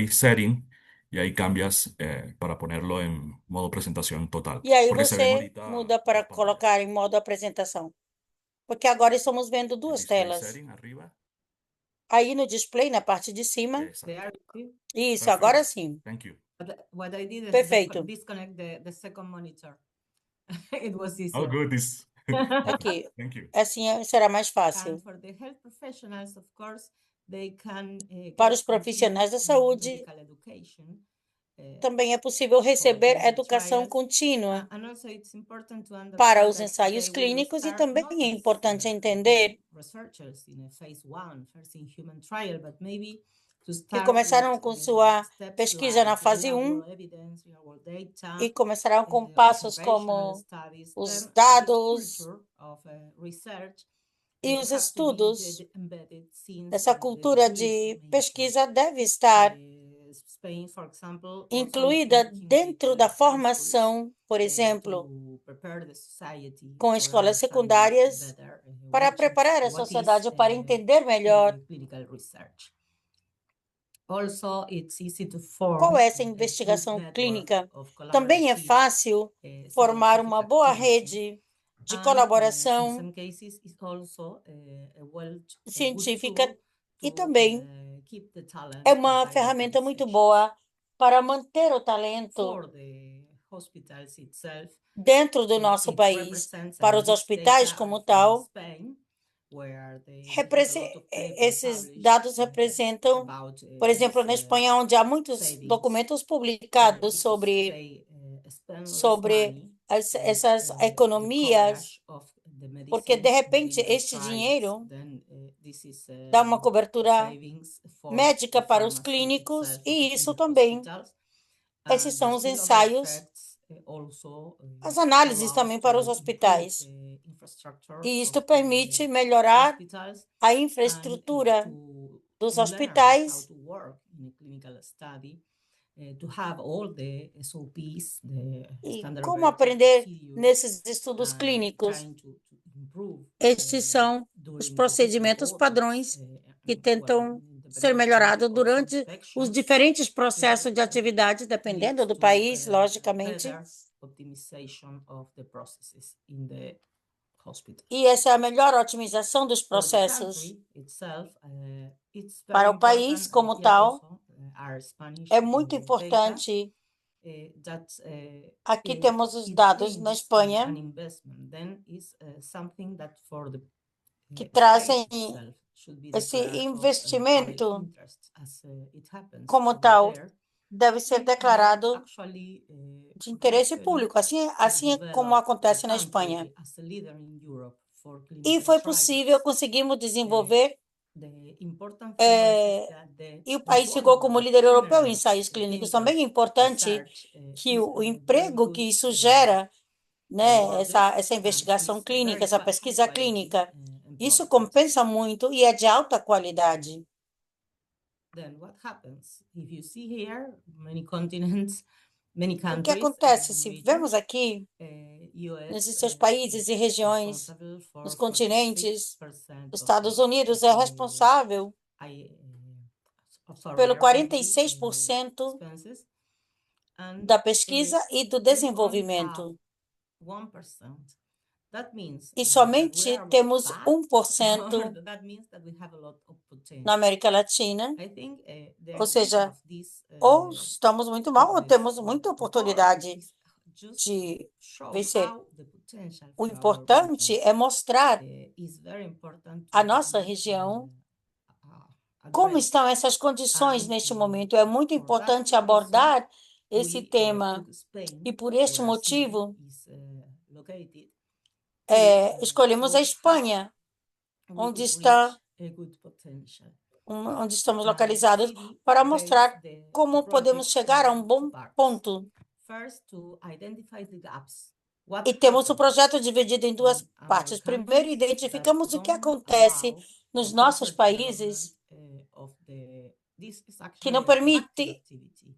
display setting y ahí cambias para ponerlo en modo presentación total, E aí porque se ven você ahorita muda para dos pantallas. colocar em modo apresentação. Porque agora estamos vendo El duas display telas. setting arriba. Aí no display, na parte de cima. Exacto. Isso, agora Perfect. sim. Thank you. What I did is Perfeito. disconnect the second monitor. It was Oh, easier. good. This. Aqui. Thank you. Assim será mais fácil. And for the health professionals, of course, they can Para get os profissionais da continuous saúde, medical education. também é possível For receber clinical educação trials. contínua And also it's important to para understand os that ensaios they will clínicos e start também not é as importante entender researchers in a phase one, first in human trial, but maybe to que start começaram with com sua steps pesquisa na like fase real 1 world evidence, real world data, e começaram com passos observational como studies, os learn this dados culture of research e os have to be estudos. embedded since Essa the cultura Swiss de nation. pesquisa deve estar Spain, for example, also is incluída working dentro with da high schools formação, por exemplo, to prepare the society com for escolas understanding secundárias, better para preparar a what is sociedade para entender melhor clinical research. Also, it's easy to qual form é essa a good investigação network clínica. of Também é collaborative fácil formar scientific uma boa activity. rede de And in colaboração some cases, it's also a good científica tool e to também keep the talent é uma inside ferramenta muito organizations. boa para manter o talento For the hospitals itself, dentro do nosso it país. represents Para and os this hospitais data como are from tal, Spain, where they have a lot of paper esses published dados representam, about por exemplo, this na Espanha, onde há muitos savings documentos publicados because sobre, they spend less sobre money with essas the economias, coverage of the porque, de medicines repente, during the este trials. dinheiro Then this is dá uma cobertura savings for médica the para os pharmacy clínicos, itself e in isso the também. hospitals. Esses The são os spillover ensaios, effects also as análises allows também para os to improve hospitais. the infrastructure E of isto the permite melhorar hospitals a and infraestrutura to dos learn how hospitais to work in a clinical study, to have all the SOPs, the e standard como operating aprender procedures, nesses estudos and clínicos. trying to improve Estes são os during the different procedimentos audits, padrões que tentam ser melhorados durante os inspections, diferentes processos de atividade, dependendo leads do to país, logicamente. better optimization of the processes in the hospital. E essa é a melhor otimização dos For the processos. country itself, it's very Para o país important, como here tal, also, our Spanish é muito data, importante. that Aqui temos os it dados na brings Espanha an investment. Then is something that for the que state trazem itself should be esse declared of public investimento interest, as it happens como over tal, there. deve ser But declarado actually, de interesse Spain público. Assim é como developed the acontece na Espanha. country as a leader in Europe for E clinical foi trials. possível, conseguimos desenvolver, The important thing is that e o país ficou como líder europeu em ensaios clínicos. Também é importante que o emprego que isso gera, né, essa investigação clínica, essa pesquisa clínica, isso compensa muito e é de alta qualidade. Then what happens? If you see here, many continents, many O que countries, acontece? Se regions, vemos aqui, US, nesses seus países e regiões, responsible for nos continentes, 46% os of Estados Unidos é responsável pelo 46% expenses, and da pesquisa e do we only have desenvolvimento. 1%. That means E that we somente are temos bad, 1% or that means that we have a lot of potential. na América Latina, I think the ou idea seja, of this ou estamos muito mal ou this temos muita report oportunidade is just de show vencer. how the potential O for our importante region é mostrar is very important à to nossa be região como addressed. estão essas condições And neste momento. É muito for that importante reason, abordar esse we tema. took Spain, E por este where our city motivo, is located, to escolhemos a show how Espanha, we onde could reach está, a good potential. onde estamos And the localizados, city para based mostrar the como podemos project chegar a um on two bom parts. ponto. First, to identify the gaps. What E temos o happens projeto dividido em duas in our partes. Primeiro, countries that identificamos o que don't acontece allow nos the nossos proper development países of this is que não actually a productive permite activity,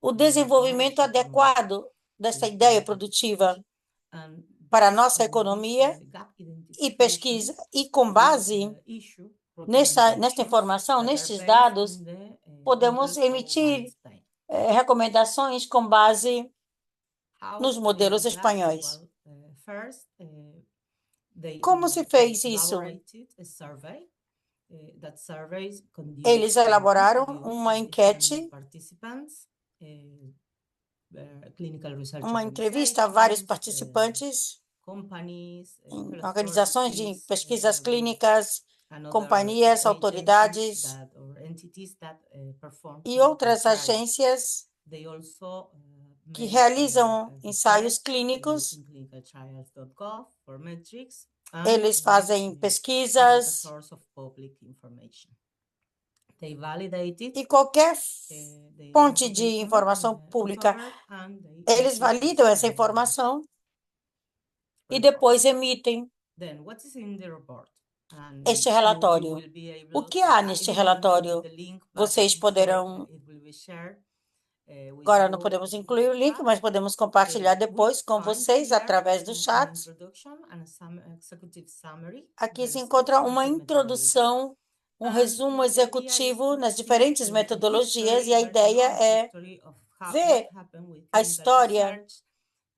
o knowledge desenvolvimento economy adequado dessa ideia development. produtiva And para a based nossa on this economia gap e identification, pesquisa, e com we basta issue nesta recommendations informação, that are nestes based dados, in the podemos models for emitir one Spain. recomendações com base nos How modelos is that? espanhóis. Well, first, they Como se fez isso? elaborated a survey. That surveys Eles conduced elaboraram interviews uma with different enquete, participants, clinical research uma entrevista a vários organizations, participantes companies, em health organizações de authorities, pesquisas clínicas, and other companhias, agencies autoridades or entities that perform e clinical outras trials. agências They also que made realizam a ensaios request clínicos. using clinicaltrials.gov for metrics, Eles fazem this pesquisas source of public information. They validated e qualquer the fonte de informação pública, uncovered, and they eles issued validam this, essa informação e report. depois emitem Then, what is in the report? And este you relatório. will be able, O que há I neste didn't relatório? include the link, but Vocês I'm sure poderão. it will be shared, with Agora não you podemos in incluir o the link, chat. mas podemos compartilhar We depois com find vocês here, através do an chat. introduction and a executive summary Aqui that se speaks encontra to uma different methodologies. introdução, um And resumo the idea is executivo to nas see diferentes a metodologias history, e a very ideia long é history of ver what happened with a clinical história research.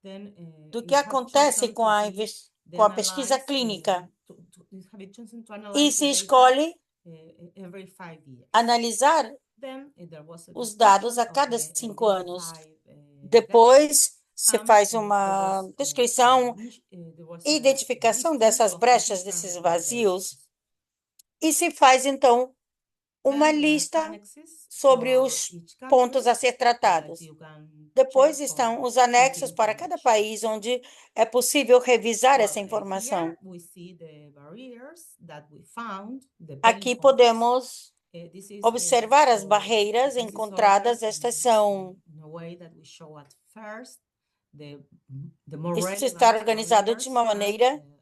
Then, do you que have acontece chosen com to a, be com a pesquisa analyzed, clínica you have chosen to e analyze se the data escolhe every 5 years. analisar Then there was a os dados description a of cada the 5 anos. identified gaps, Depois se and faz there uma was descrição there was e a identificação listing dessas of the brechas, different desses vazios, recommendations. e se faz então uma Then there are lista annexes sobre for os each pontos country a ser that tratados. you can Depois check estão for os anexos quick para cada information. país, onde é possível revisar essa Well, informação. here we see the barriers that we found, the pain Aqui points. podemos This is observar as so barreiras this is encontradas. ordered Estas são. in a way that we show at first the more Isso está relevant organizado de uma barriers maneira and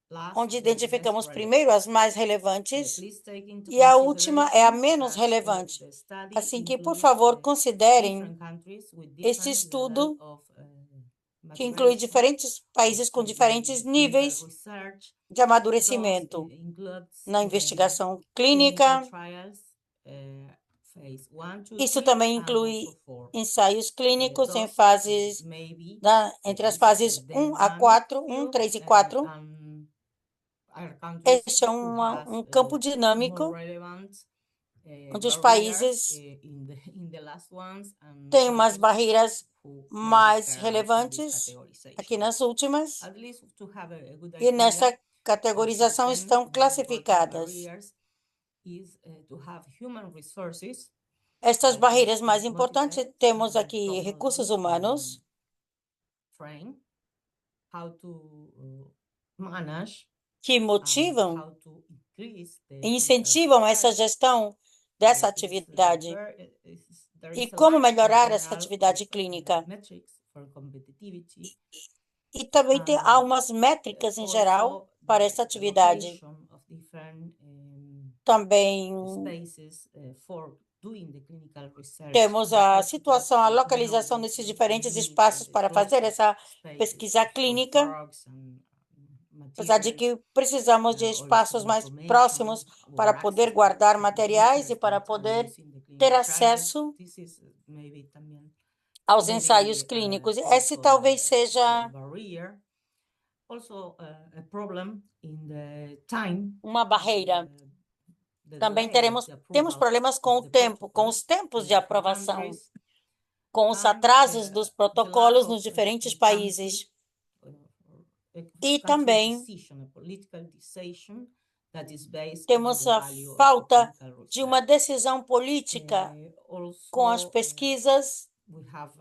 last onde the less identificamos relevant. primeiro as mais relevantes Please take into e a última é a consideration menos that relevante. the study Assim que, por includes favor, considerem different countries with este different estudo, level of que inclui maturation diferentes países com of diferentes clinical níveis research. de Thus, amadurecimento includes na investigação clinical clínica. trials, phase 1, 2, Isso 3, também and inclui also 4. ensaios clínicos em Thus, fases, maybe entre as this fases day 1 a one 4, 1, field, 3 e 4. are countries Este é who has campo more dinâmico, relevant onde os barriers países in the last ones and têm umas countries barreiras who maybe mais care less in this relevantes categorization. aqui nas últimas, At least to have a good e idea nessa of categorização certain estão important classificadas. barriers is to have human resources. Estas That barreiras is mais importantes, motivate temos aqui properly recursos humanos, train how to manage que and motivam how to increase the e incentivam essa research. gestão dessa It's, atividade. there E is a como lack in melhorar essa general atividade of clínica. metrics for competitivity. E também há umas métricas em geral Also, para essa the atividade. location of different Também spaces for doing the clinical research. temos But a also situação, a that we localização know desses the diferentes limits espaços and the para fazer closest essa spaces pesquisa for clínica, drugs and apesar de materials, que precisamos de also espaços mais information próximos para or poder access to guardar the materiais e research para that are poder used in the ter clinical trials. acesso This is maybe também aos ensaios clínicos. Esse talvez seja barrier. Also a problem in the time. uma barreira. The Também delay of the temos approval problemas com of o the tempo, com protocols os tempos in de different aprovação, countries, com os and atrasos dos the lack protocolos nos of diferentes country, países. E country também decision, a political decision that is based on temos the a value of the falta clinical de uma research. decisão política com as Also, pesquisas, we have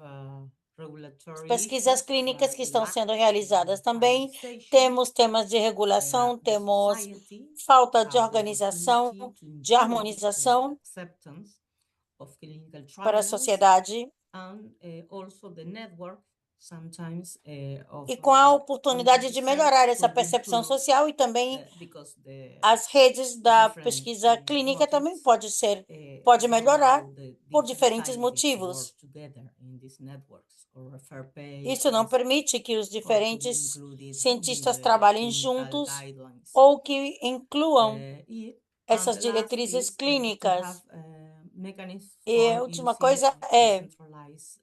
regulatory pesquisas issues clínicas que like estão lack sendo realizadas. Também prioritization, temos temas de regulação, the temos society falta de have the organização, opportunity to de improve harmonização acceptance of clinical para a trials, sociedade and also the network sometimes of e com a clinical oportunidade de research melhorar essa could percepção improve, social e também because the as redes da different pesquisa clínica também motives pode don't melhorar allow the por different diferentes scientists to work motivos. together in these networks or refer Isso não papers permite que os or to be diferentes included in cientistas the trabalhem clinical juntos guidelines. ou que incluam And essas the last diretrizes is to clínicas. have mechanism E a for última using coisa é decentralized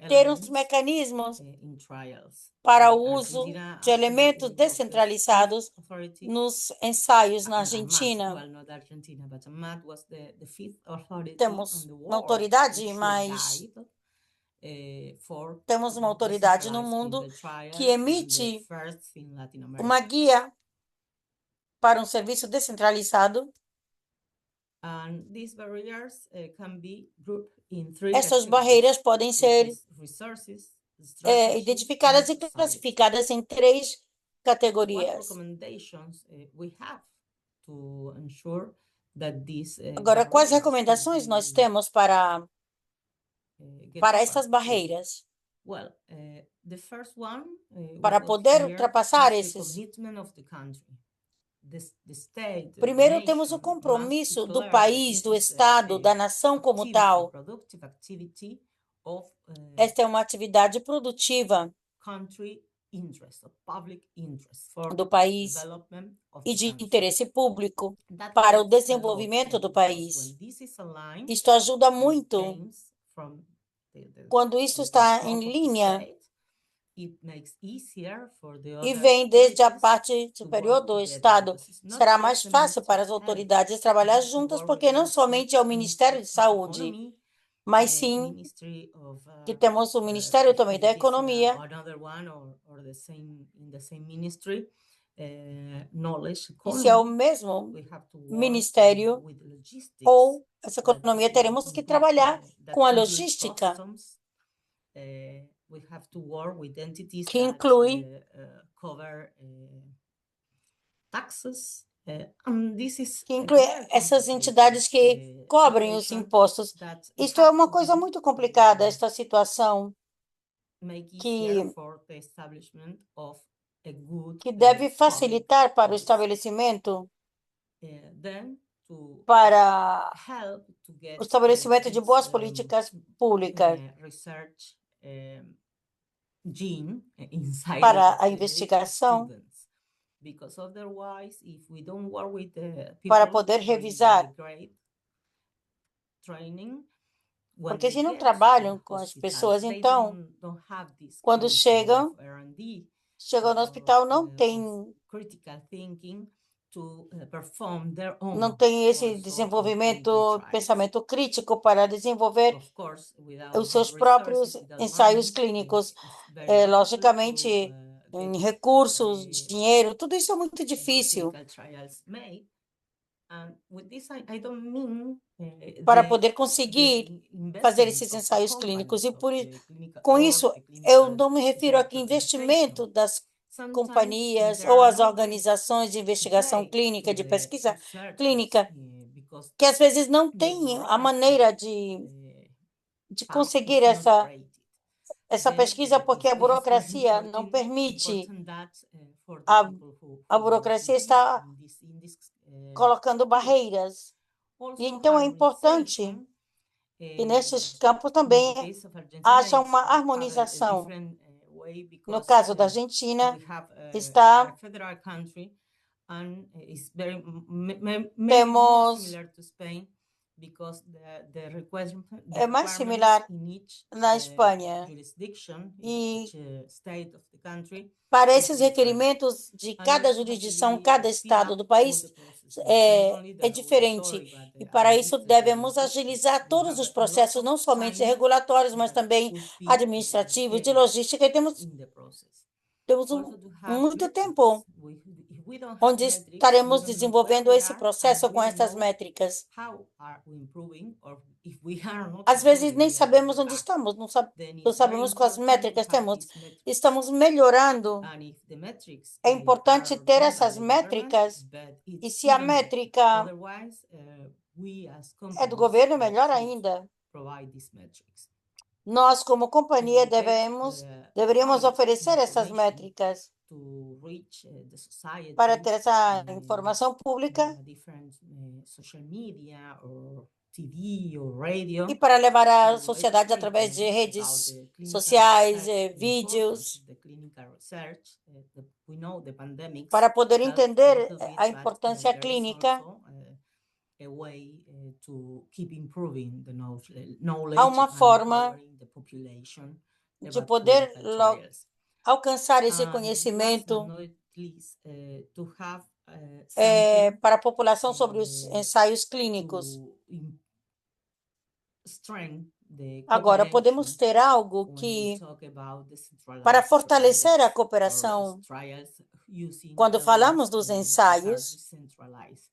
ter uns elements mecanismos in trials. para o uso Argentina de acted elementos was the fifth descentralizados authority. nos ensaios na AMAT, Argentina. well, not Argentina, but AMAT was the fifth authority on Temos the uma world, autoridade, which should mas guide for temos uma autoridade no decentralized mundo clinical trials que and the emite first in Latin uma America. guia para um serviço descentralizado. And these barriers can be grouped in three Essas categories, barreiras podem which ser is resources, strategy, identificadas and e society. classificadas em três What categorias. recommendations we have to ensure that these Agora, quais barriers can recomendações nós be, temos para get over? essas barreiras? Well, the first one we Para got poder here ultrapassar is the esses. commitment of the country. The state, the Primeiro, temos o nation must compromisso do declare that país, this do is Estado, da nação como activity, tal. productive activity of Esta é uma atividade produtiva country interest, of public interest for do país development of e the de country. interesse público That para o helps a lot, desenvolvimento do because when país. this is aligned Isto ajuda with muito gains from the quando isso from the está top em of the linha state. It makes easier for the e other vem desde a authorities parte to superior work do together, Estado. because it's not Será just mais the fácil para Ministry as of Health autoridades who trabalhar have to juntas, work with porque the não somente é o Ministério de Ministry of Saúde, Economy, mas sim Ministry of que temos o Ministério também if da it is Economia another one or the same in the same ministry, knowledge e se é o economy. mesmo We have to work ministério with logistics, ou essa that economia, teremos que include, trabalhar that com a include logística, customs. We have to work with entities que that inclui cover taxes. And this is que a inclui very essas complicated entidades que cobrem os situation impostos. that Isto é uma has to coisa be, muito complicada, esta situação make easier que, for the establishment of a good que deve public facilitar para o policy. estabelecimento, Then to para help to get o estabelecimento de this boas políticas públicas research gene inside para a the investigação, students. Because otherwise, if we don't work with the para people poder with revisar, the great training, when porque they se não get to trabalham the com as hospital, pessoas, they então, don't have this quando kind chegam, of R&D chegam no or hospital, não of tem critical thinking to perform their não own tem esse sort of clinical desenvolvimento, trials. pensamento crítico para desenvolver Of course, without os seus resources, próprios without ensaios money, clínicos. it's very difficult Logicamente, to em get recursos, the dinheiro, tudo isso é muito difícil clinical trials made. And with this, I don't mean para poder conseguir fazer investment esses of the ensaios clínicos. companies, E of por, the clinical com or isso, the eu clinical não me refiro aqui a investimento implementation. das Sometimes companhias there ou are as no ways organizações de investigação today clínica, to de the pesquisa researchers clínica, because que às vezes não the têm a bureaucracy maneira de path conseguir is not rated. essa Then pesquisa, porque a it's very burocracia não permite. important that for the A, people who a work burocracia in está this colocando field. barreiras. E Also, então é importante harmonization, que nesses campos in the também case of Argentina, haja it's uma have a harmonização. different way No because caso da Argentina, we have está a federal country and it's very maybe more temos similar to Spain because the requirements é mais similar in each na Espanha. jurisdiction, E each state of the country para is esses different. requerimentos de And cada also have to jurisdição, be cada speed estado up do all país, the processes, not only the é diferente. regulatory, but E the para isso administrative devemos jurisdiction. agilizar We todos have os a lot processos, of não somente time regulatórios, mas that também could be administrativos, de gained logística, e temos in the process. temos Also to have muito metrics. tempo If we don't have onde metrics, we estaremos don't know where desenvolvendo we esse are, and processo we com don't essas know métricas. how are we improving, or if we are not Às vezes improving, nem we are sabemos onde back. estamos, Then não it's very sabemos quais important to métricas have temos. these metrics. Estamos melhorando. And if the metrics É importante are ter done by essas the government, métricas, but e it's se a even better. métrica Otherwise, we as é do companies governo, melhor should ainda. provide these metrics. Nós, como companhia, Educate deveríamos public oferecer essas information métricas to reach the society para ter essa informação pública via different social media or TV or radio e para levar a to sociedade educate através de them about redes the clinical sociais, research, the importance vídeos, of the clinical research. We know the pandemics para poder helped a entender little bit, a but importância there is clínica also a way to keep improving the Há knowledge uma and forma empowering the population de about poder clinical trials. alcançar esse And last but conhecimento not least, to have something para a população sobre os ensaios clínicos. to strengthen the Agora, podemos cooperation ter algo when we que, talk about decentralized para fortalecer a trials, cooperação, trials using quando falamos elements dos that are ensaios decentralized.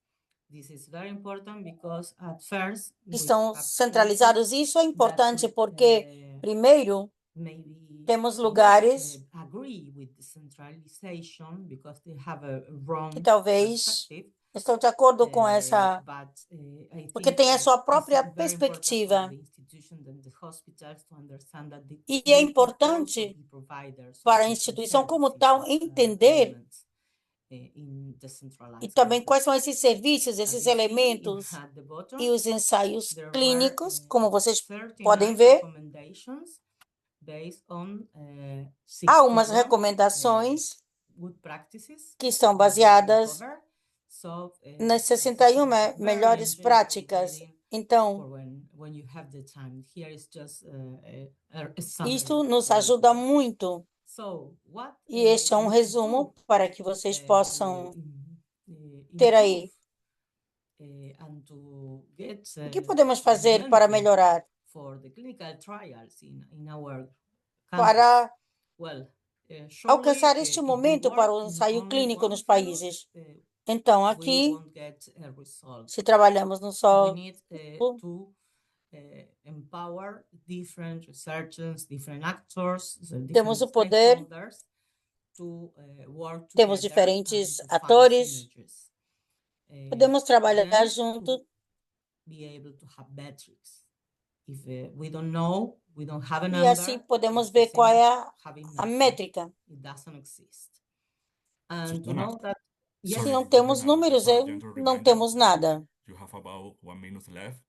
This is very important because at first que we estão have centralizados. places Isso é importante that porque, primeiro, maybe temos not lugares agree with decentralization because they have a wrong que talvez perspective. estão de acordo com essa, But I porque think tem a sua it's própria very important for perspectiva. the institutions and the hospitals to understand that E é they could also importante be providers of para a different instituição como services tal of entender elements in e decentralized também quais context. são esses serviços, As esses you see elementos at the bottom, e os ensaios there were clínicos, como vocês 39 podem ver. recommendations based on Há umas 61 recomendações good practices que estão that we can baseadas cover. So, nas this is 61 very melhores práticas. educating Então, for when you have the time. Here is just a summary isto nos for you to ajuda take. muito. So, what E este é um we could resumo do para que vocês possam to ter improve aí. and to get O que podemos fazer para momentum melhorar? for the clinical trials in our countries? Para Well, surely, alcançar este if we momento para o work in ensaio only clínico one nos field, países. Então, we aqui, won't get a result. se trabalhamos no We só, need to empower different researchers, different actors, so temos different o poder, stakeholders to work temos together diferentes and to find atores, synergies. podemos trabalhar Then junto, to be able to have metrics. If we don't know, we don't have a e number, assim podemos it's the ver qual same é as having a nothing. métrica. It doesn't exist. And to Susana, know that, Se yes, não sorry, temos Lorena, números, just a gentle não reminder, temos nada. you have about 1 minute left.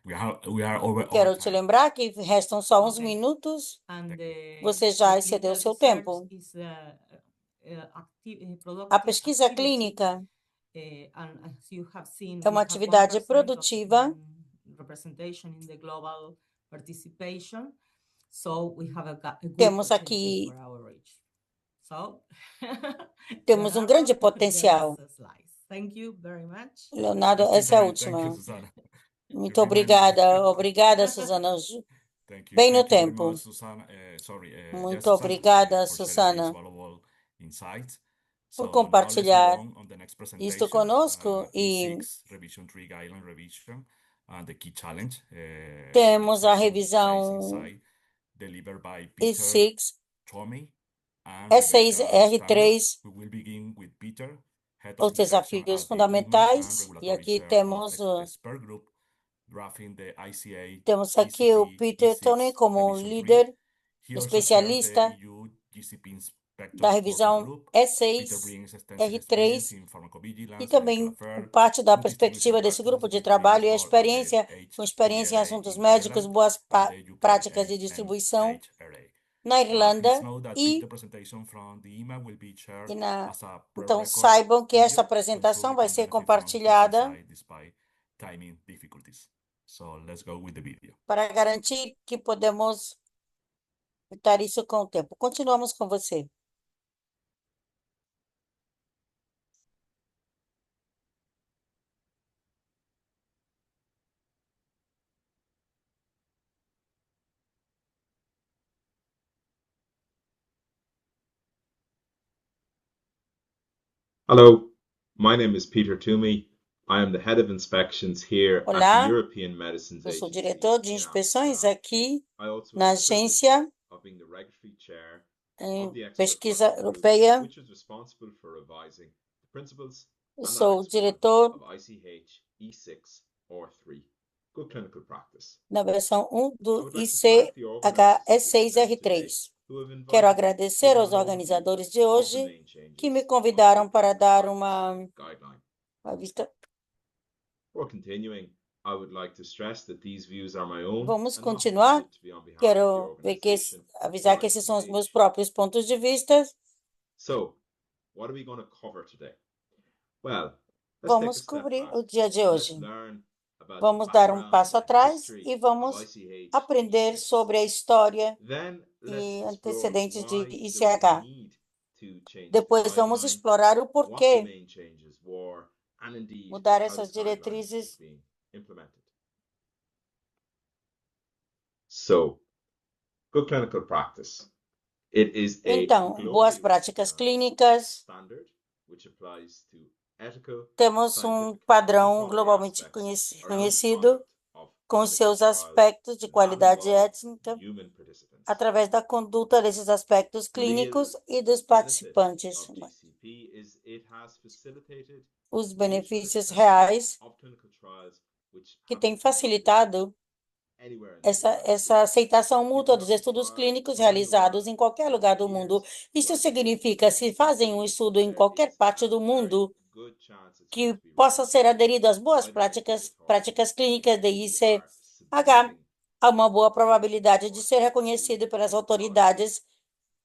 We are over Eu quero te time. lembrar que restam só uns Okay. minutos. And Você já the excedeu clinical seu research tempo. is A productive pesquisa activity. clínica And as you have seen, é uma we have atividade 1% of produtiva. representation in the global participation. So we have a good Temos potential aqui, for our reach. So, temos um Leonardo, grande the potencial. last slide. Thank you very much. Leonardo, Still essa é a time. Thank you, última. Susana. Muito You remind me. obrigada. Obrigada, Susana. Thank you. Bem no Thank you very tempo. much, Susana. Sorry, Muito Susana, obrigada, for sharing these Susana, valuable insights. por So now let's move compartilhar on the next isto presentation, conosco. E E6 Revision 3 Guideline Revision, and the key challenge. temos a section 6 revisão insight delivered by Peter E6, Tomei and E6, Rebecca Strano. R3, We will begin with Peter, Head os of Inspection desafios at the EMA and fundamentais. E Regulatory aqui Chair temos, of Expert Group, drafting the ICA temos aqui o GCP Peter Tony E6 como Revision 3. líder, He also chairs the especialista EU GCP Inspectors da Working revisão Group. Peter E6, brings extensive experience R3, in e pharmacovigilance, também medical affairs, parte da with perspectiva distinguished desse grupo practices de with trabalho previous e a role at the experiência em HPLA assuntos in médicos, Ireland boas and the UK práticas de distribuição NHRA. na Please Irlanda note that e Peter's presentation from the EMA will be shared na. as a Então, pre-record saibam que esta video, so apresentação you vai can ser benefit from his compartilhada insight despite timing difficulties. So let's go with the video. para garantir que podemos evitar isso com o tempo. Continuamos com você. Hello, my name is Peter Toomey. I am the head of inspections here at the Olá, European Medicines eu sou Agency diretor de in inspeções Amsterdam. aqui I also na have the privilege agência of being the regulatory chair em of the expert pesquisa working group, europeia. which is responsible for revising the principles Eu and sou o Annex 1 diretor of ICH E6 or 3, Good Clinical Practice. na versão 1 I do would like to thank the organizers of this event today, ICHE6R3. who have Quero invited me to agradecer give aos an overview organizadores de of the hoje main que me changes of convidaram Good para Clinical dar Practice uma guideline. vista. Before continuing, I would like to stress that these views are my own Vamos and not continuar. intended to be on behalf of the Quero ver que organization avisar or que esses são os meus ICH. próprios pontos de vista. So, what are we going to cover today? Well, Let's take vamos a step cobrir back o dia de and let's hoje. learn about the Vamos dar um background passo and atrás e history of vamos ICH aprender GC. sobre a história Then let's e explore antecedentes de why there was a ICH. need to change the Depois vamos guideline, explorar o what the porquê main changes were, and indeed mudar how essas this guideline is diretrizes. being implemented. So, good clinical practice. It is a Então, boas globally práticas recognized clínicas. standard which applies to ethical, Temos um scientific, and padrão quality globalmente aspects around the conhecido, conduct of com clinical seus trials aspectos de that qualidade involve étnica, human participants. através da conduta desses aspectos The real clínicos e dos benefit participantes. of GCP is it has facilitated Os mutual benefícios assessment reais of clinical trials which que have têm been conducted facilitado anywhere in the essa, world. essa aceitação mútua dos People estudos trials clínicos from the realizados world em qualquer over lugar the do mundo. years Isso where significa, se fazem um estudo em there qualquer is parte a do very mundo, good chance it's going que to be possa ser recognized aderido às boas by the regulatory práticas authorities clínicas de who are ICH, submitting há uma boa guidelines probabilidade de for ser EU reconhecido pelas policy. autoridades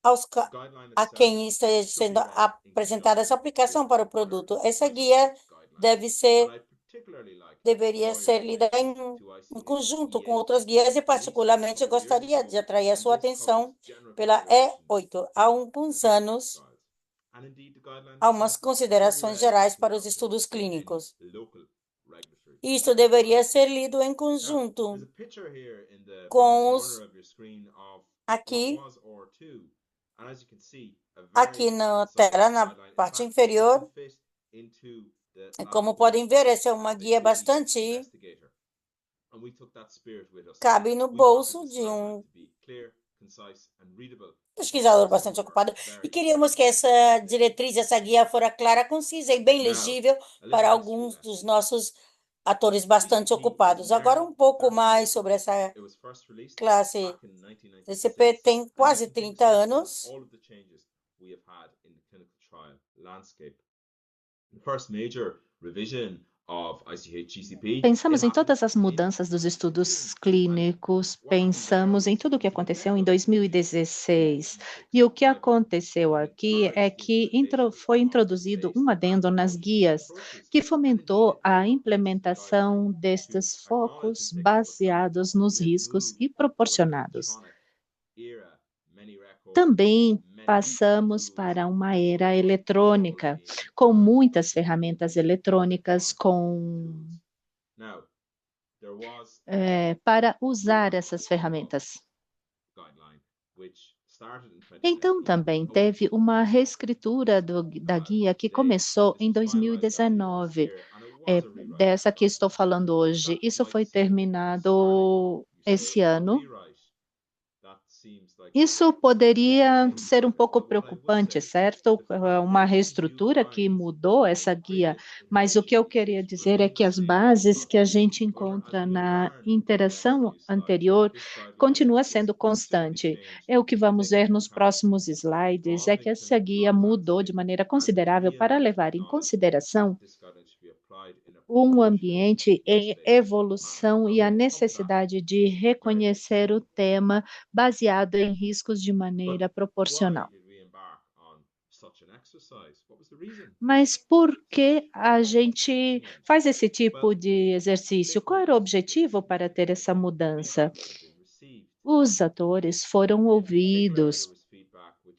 The guideline a itself quem esteja should be sendo read in apresentada essa conjunction with aplicação para o other produto. Essa guia ICH guidelines, deve and ser, I'd particularly like to deveria draw your ser lida attention to em ICH conjunto com E8. outras guias e, Released a particularmente, eu couple of years gostaria ago, de atrair a and sua this covers atenção general pela considerations E8. Há for alguns clinical anos, trials. And indeed, the guideline há umas itself should be considerações read gerais in para os conjunction estudos with any clínicos. local regulatory Isso body. deveria ser lido em Now, conjunto there's a picture here in the bottom com corner os of your screen of what aqui, was R2, and as you can see, a aqui very na concise tela, na guideline. In parte fact, it can inferior. fit into the Como laptop podem ver, pocket essa é uma of a guia kidney bastante investigator. And we took that spirit with us. cabe no We wanted bolso this de guideline um to be clear, concise, and readable pesquisador for some bastante of our ocupado, e very queríamos que busy essa investigators. diretriz, essa guia fora clara, concisa e bem Now, legível a little para history alguns dos lesson. nossos atores bastante GCP was ocupados. Agora, nearly um pouco 30 mais years sobre old. essa It was first released classe back in 1996, DCP, tem and you quase can take 30 stock in anos. all of the changes we have had in the clinical trial landscape. The first major revision of ICH-GCP, Pensamos em todas as mudanças dos estudos clínicos, pensamos em tudo o que aconteceu em 2016. E o que aconteceu aqui é que foi introduzido um adendo nas guias, que fomentou a implementação destes focos baseados nos riscos e proporcionados. Também passamos para uma era eletrônica, com muitas ferramentas eletrônicas, para usar essas ferramentas. Então, também teve uma reescritura da guia que começou em 2019, dessa que estou falando hoje. Isso foi terminado esse ano. Isso poderia ser um pouco preocupante, certo? Uma reestrutura que mudou essa guia, mas o que eu queria dizer é que as bases que a gente encontra na interação anterior continua sendo constante. É o que vamos ver nos próximos slides, é que essa guia mudou de maneira considerável para levar em consideração um ambiente em evolução e a necessidade de reconhecer o tema baseado em riscos de maneira proporcional. Mas por que a gente faz esse tipo de exercício? Qual era o objetivo para ter essa mudança? Os atores foram ouvidos,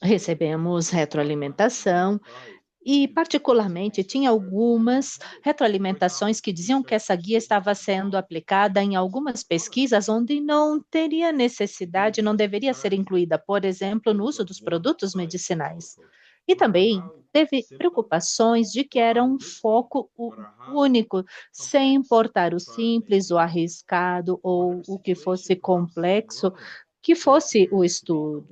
recebemos retroalimentação, e, particularmente, tinha algumas retroalimentações que diziam que essa guia estava sendo aplicada em algumas pesquisas onde não teria necessidade, não deveria ser incluída, por exemplo, no uso dos produtos medicinais. E também teve preocupações de que era um foco único, sem importar o simples, o arriscado ou o que fosse complexo, que fosse o estudo.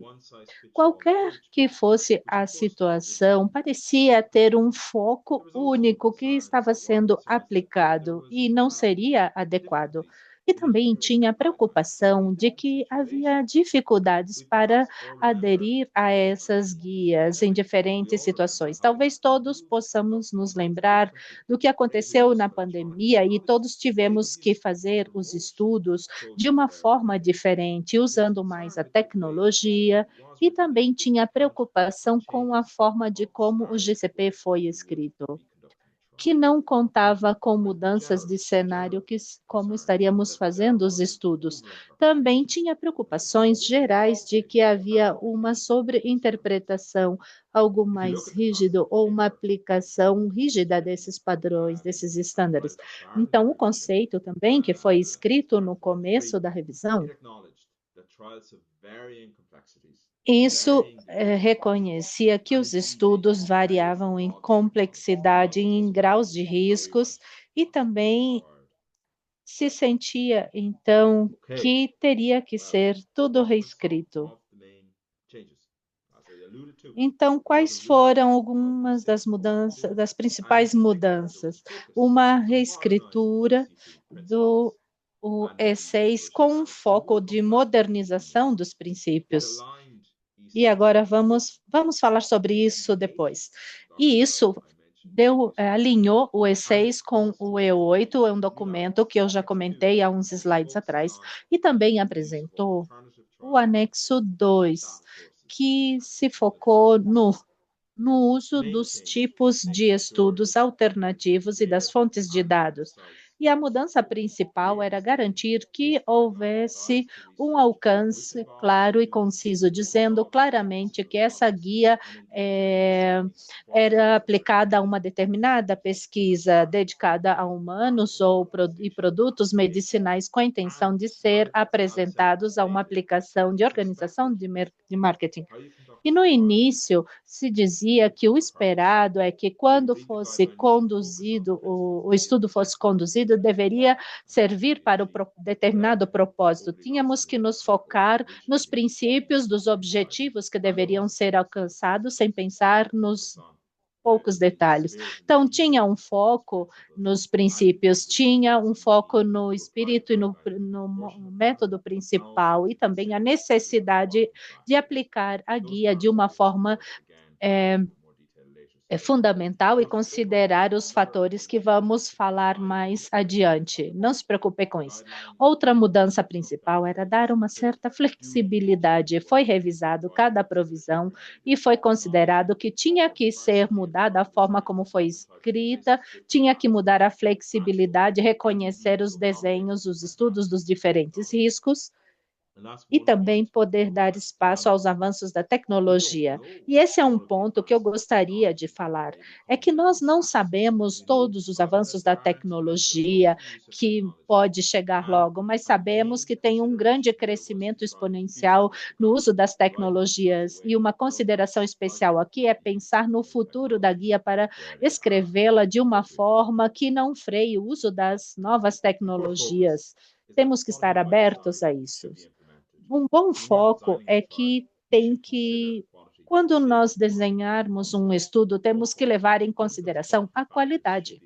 Qualquer que fosse a situação, parecia ter um foco único que estava sendo aplicado e não seria adequado. E também tinha a preocupação de que havia dificuldades para aderir a essas guias em diferentes situações. Talvez todos possamos nos lembrar do que aconteceu na pandemia e todos tivemos que fazer os estudos de uma forma diferente, usando mais a tecnologia, e também tinha preocupação com a forma de como o GCP foi escrito. que não contava com mudanças de cenário, como estaríamos fazendo os estudos. Também tinha preocupações gerais de que havia uma sobreinterpretação, algo mais rígido, ou uma aplicação rígida desses padrões, desses estándares. Então, o conceito também, que foi escrito no começo da revisão, isso reconhecia que os estudos variavam em complexidade, em graus de riscos, e também se sentia, então, que teria que ser tudo reescrito. Então, quais foram algumas das mudanças, das principais mudanças? Uma reescritura do o E6 com um foco de modernização dos princípios. E agora vamos falar sobre isso depois. E isso alinhou o E6 com o E8, é um documento que eu já comentei há uns slides atrás, e também apresentou o anexo 2, que se focou no uso dos tipos de estudos alternativos e das fontes de dados. E a mudança principal era garantir que houvesse um alcance claro e conciso, dizendo claramente que essa guia era aplicada a uma determinada pesquisa dedicada a humanos e produtos medicinais com a intenção de ser apresentados a uma aplicação de organização de marketing. E no início se dizia que o esperado é que quando fosse conduzido, o estudo fosse conduzido, deveria servir para o determinado propósito. Tínhamos que nos focar nos princípios, dos objetivos que deveriam ser alcançados, sem pensar nos poucos detalhes. Então, tinha um foco nos princípios, tinha um foco no espírito e no método principal, e também a necessidade de aplicar a guia de uma forma fundamental e considerar os fatores que vamos falar mais adiante. Não se preocupe com isso. Outra mudança principal era dar uma certa flexibilidade. Foi revisado cada provisão e foi considerado que tinha que ser mudada a forma como foi escrita, tinha que mudar a flexibilidade, reconhecer os desenhos, os estudos dos diferentes riscos, e também poder dar espaço aos avanços da tecnologia. E esse é um ponto que eu gostaria de falar, é que nós não sabemos todos os avanços da tecnologia que pode chegar logo, mas sabemos que tem um grande crescimento exponencial no uso das tecnologias, e uma consideração especial aqui é pensar no futuro da guia para escrevê-la de uma forma que não freie o uso das novas tecnologias. Temos que estar abertos a isso. Um bom foco é que quando nós desenharmos um estudo, temos que levar em consideração a qualidade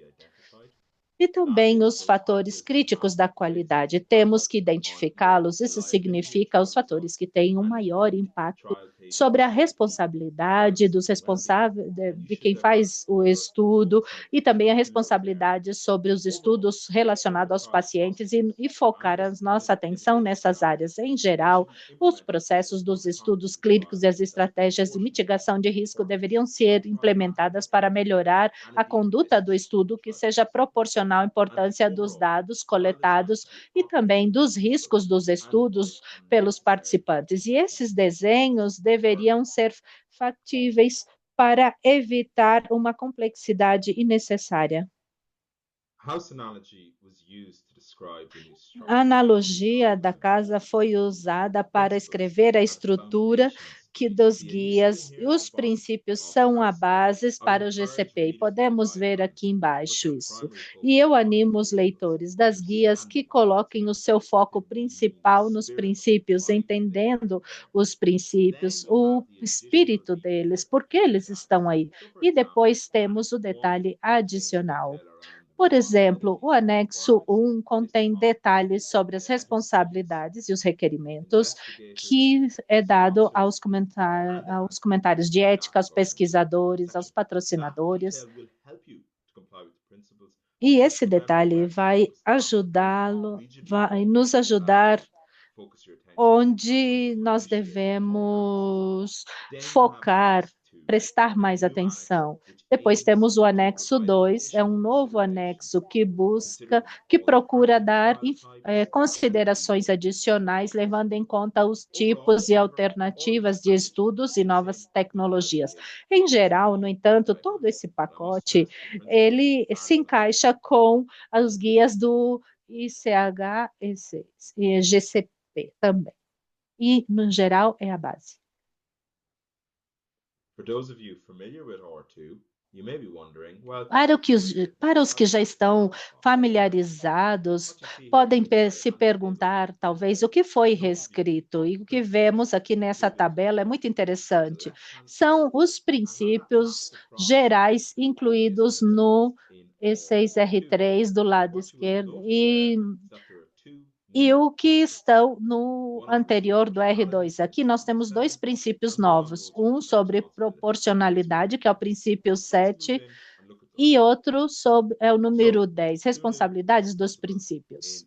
e também os fatores críticos da qualidade. Temos que identificá-los. Isso significa os fatores que têm um maior impacto sobre a responsabilidade dos responsáveis, de quem faz o estudo, e também a responsabilidade sobre os estudos relacionados aos pacientes, e focar a nossa atenção nessas áreas. Em geral, os processos dos estudos clínicos e as estratégias de mitigação de risco deveriam ser implementadas para melhorar a conduta do estudo, que seja proporcional à importância dos dados coletados e também dos riscos dos estudos pelos participantes. E esses desenhos deveriam ser factíveis para evitar uma complexidade innecessária. A analogia da casa foi usada para escrever a estrutura dos guias, e os princípios são a base para o GCP, e podemos ver aqui embaixo isso. E eu animo os leitores das guias que coloquem o seu foco principal nos princípios, entendendo os princípios, o espírito deles, por que eles estão aí. E depois temos o detalhe adicional. Por exemplo, o anexo 1 contém detalhes sobre as responsabilidades e os requerimentos que é dado aos comentários de ética, aos pesquisadores, aos patrocinadores. E esse detalhe vai nos ajudar onde nós devemos focar prestar mais atenção. Depois temos o anexo 2, é um novo anexo que procura dar considerações adicionais, levando em conta os tipos e alternativas de estudos e novas tecnologias. Em geral, no entanto, todo esse pacote, ele se encaixa com as guias do ICH e GCP também. E, no geral, é a base. For those of you familiar with R2, you may be wondering, well, Para os que já estão familiarizados, podem se perguntar, talvez, o que foi reescrito. E o que vemos aqui nessa tabela é muito interessante. São os princípios gerais incluídos no E6R3 do lado esquerdo e o que estão no anterior do R2. Aqui nós temos dois princípios novos, um sobre proporcionalidade, que é o princípio 7, e outro é o número 10, responsabilidades dos princípios.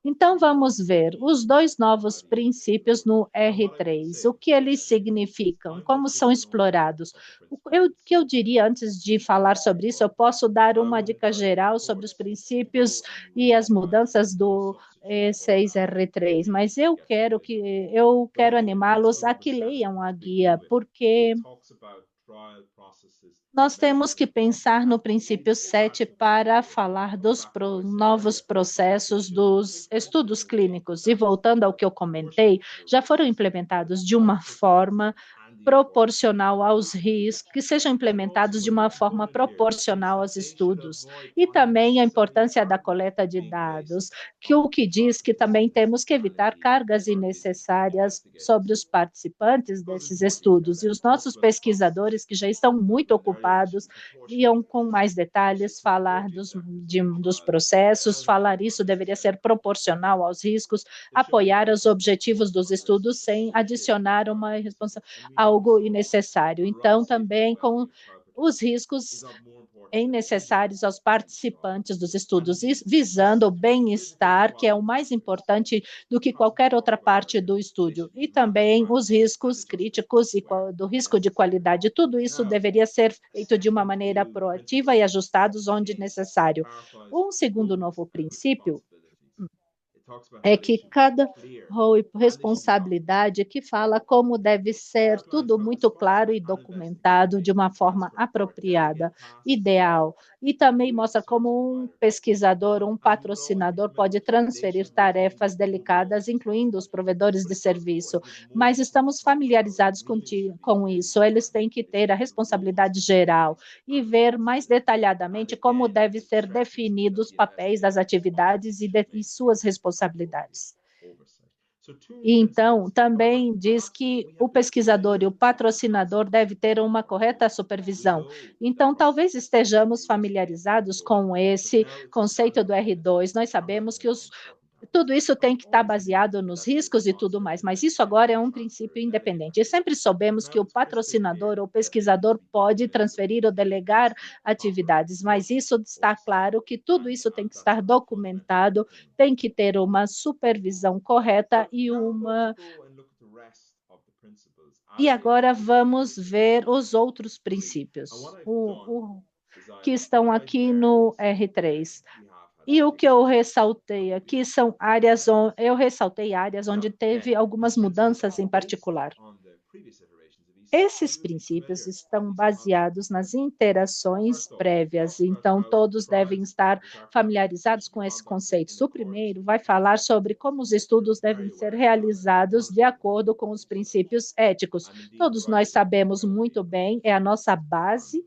Então, vamos ver os dois novos princípios no R3, o que eles significam, como são explorados. O que eu diria antes de falar sobre isso, eu posso dar uma dica geral sobre os princípios e as mudanças do E6R3, mas eu quero animá-los a que leiam a guia, porque nós temos que pensar no princípio 7 para falar dos novos processos dos estudos clínicos. E voltando ao que eu comentei, já foram implementados de uma forma proporcional aos riscos, que sejam implementados de uma forma proporcional aos estudos. E também a importância da coleta de dados, o que diz que também temos que evitar cargas innecessárias sobre os participantes desses estudos. E os nossos pesquisadores, que já estão muito ocupados, iam com mais detalhes falar dos processos, falar isso deveria ser proporcional aos riscos, apoiar os objetivos dos estudos sem adicionar uma algo innecessário. Então, também com os riscos necessários aos participantes dos estudos, visando o bem-estar, que é o mais importante do que qualquer outra parte do estudo, e também os riscos críticos e do risco de qualidade. Tudo isso deveria ser feito de uma maneira proativa e ajustados onde necessário. Um segundo novo princípio é que cada rol e responsabilidade que fala como deve ser tudo muito claro e documentado de uma forma apropriada, ideal, e também mostra como um pesquisador, um patrocinador pode transferir tarefas delicadas, incluindo os provedores de serviço, mas estamos familiarizados com isso, eles têm que ter a responsabilidade geral e ver mais detalhadamente como devem ser definidos os papéis das atividades e suas responsabilidades. E então, também diz que o pesquisador e o patrocinador devem ter uma correta supervisão. Então, talvez estejamos familiarizados com esse conceito do R2. Nós sabemos que tudo isso tem que estar baseado nos riscos e tudo mais, mas isso agora é um princípio independente. E sempre soubemos que o patrocinador ou pesquisador pode transferir ou delegar atividades, mas isso está claro que tudo isso tem que estar documentado, tem que ter uma supervisão correta E agora vamos ver os outros princípios, que estão aqui no R3. E o que eu ressaltei aqui são áreas onde teve algumas mudanças em particular. Esses princípios estão baseados nas interações prévias, então todos devem estar familiarizados com esse conceito. O primeiro vai falar sobre como os estudos devem ser realizados de acordo com os princípios éticos. Todos nós sabemos muito bem, é a nossa base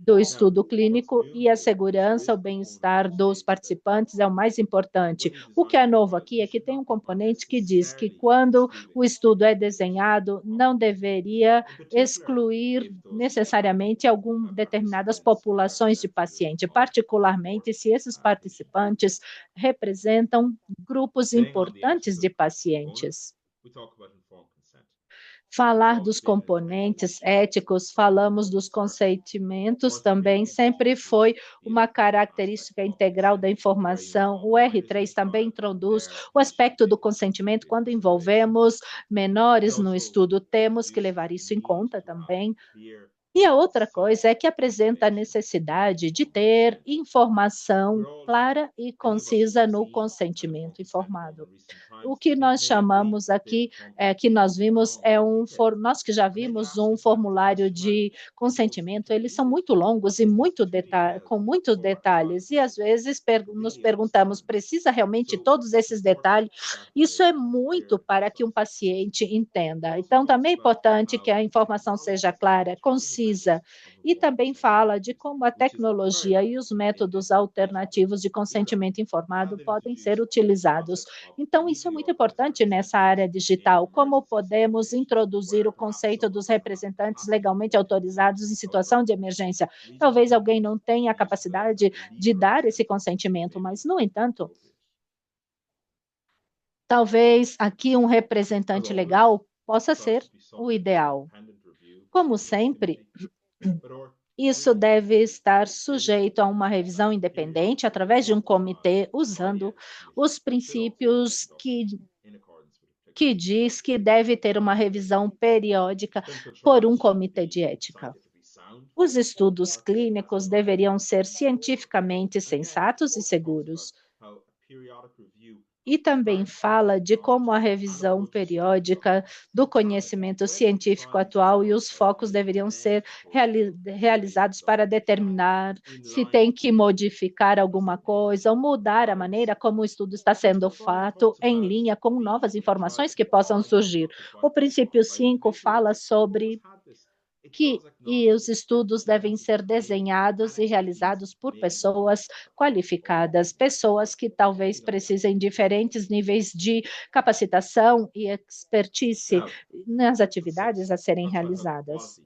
do estudo clínico e a segurança, o bem-estar dos participantes é o mais importante. O que é novo aqui é que tem um componente que diz que quando o estudo é desenhado, não deveria excluir necessariamente determinadas populações de paciente, particularmente se esses participantes representam grupos importantes de pacientes. Falar dos componentes éticos, falamos dos consentimentos também, sempre foi uma característica integral da informação. O R3 também introduz o aspecto do consentimento quando envolvemos menores no estudo, temos que levar isso em conta também. E a outra coisa é que apresenta a necessidade de ter informação clara e concisa no consentimento informado. O que nós chamamos aqui, que nós vimos, nós que já vimos um formulário de consentimento, eles são muito longos e com muitos detalhes, e às vezes nos perguntamos, precisa realmente todos esses detalhes? Isso é muito para que um paciente entenda. Então, também é importante que a informação seja clara, concisa, e também fala de como a tecnologia e os métodos alternativos de consentimento informado podem ser utilizados. Então, isso é muito importante nessa área digital. Como podemos introduzir o conceito dos representantes legalmente autorizados em situação de emergência? Talvez alguém não tenha a capacidade de dar esse consentimento, mas, no entanto, talvez aqui um representante legal possa ser o ideal. Como sempre, isso deve estar sujeito a uma revisão independente através de um comitê usando os princípios que diz que deve ter uma revisão periódica por um comitê de ética. Os estudos clínicos deveriam ser cientificamente sensatos e seguros. E também fala de como a revisão periódica do conhecimento científico atual e os focos deveriam ser realizados para determinar se tem que modificar alguma coisa ou mudar a maneira como o estudo está sendo feito em linha com novas informações que possam surgir. O princípio 5 fala sobre que os estudos devem ser desenhados e realizados por pessoas qualificadas, pessoas que talvez precisem de diferentes níveis de capacitação e expertise nas atividades a serem realizadas.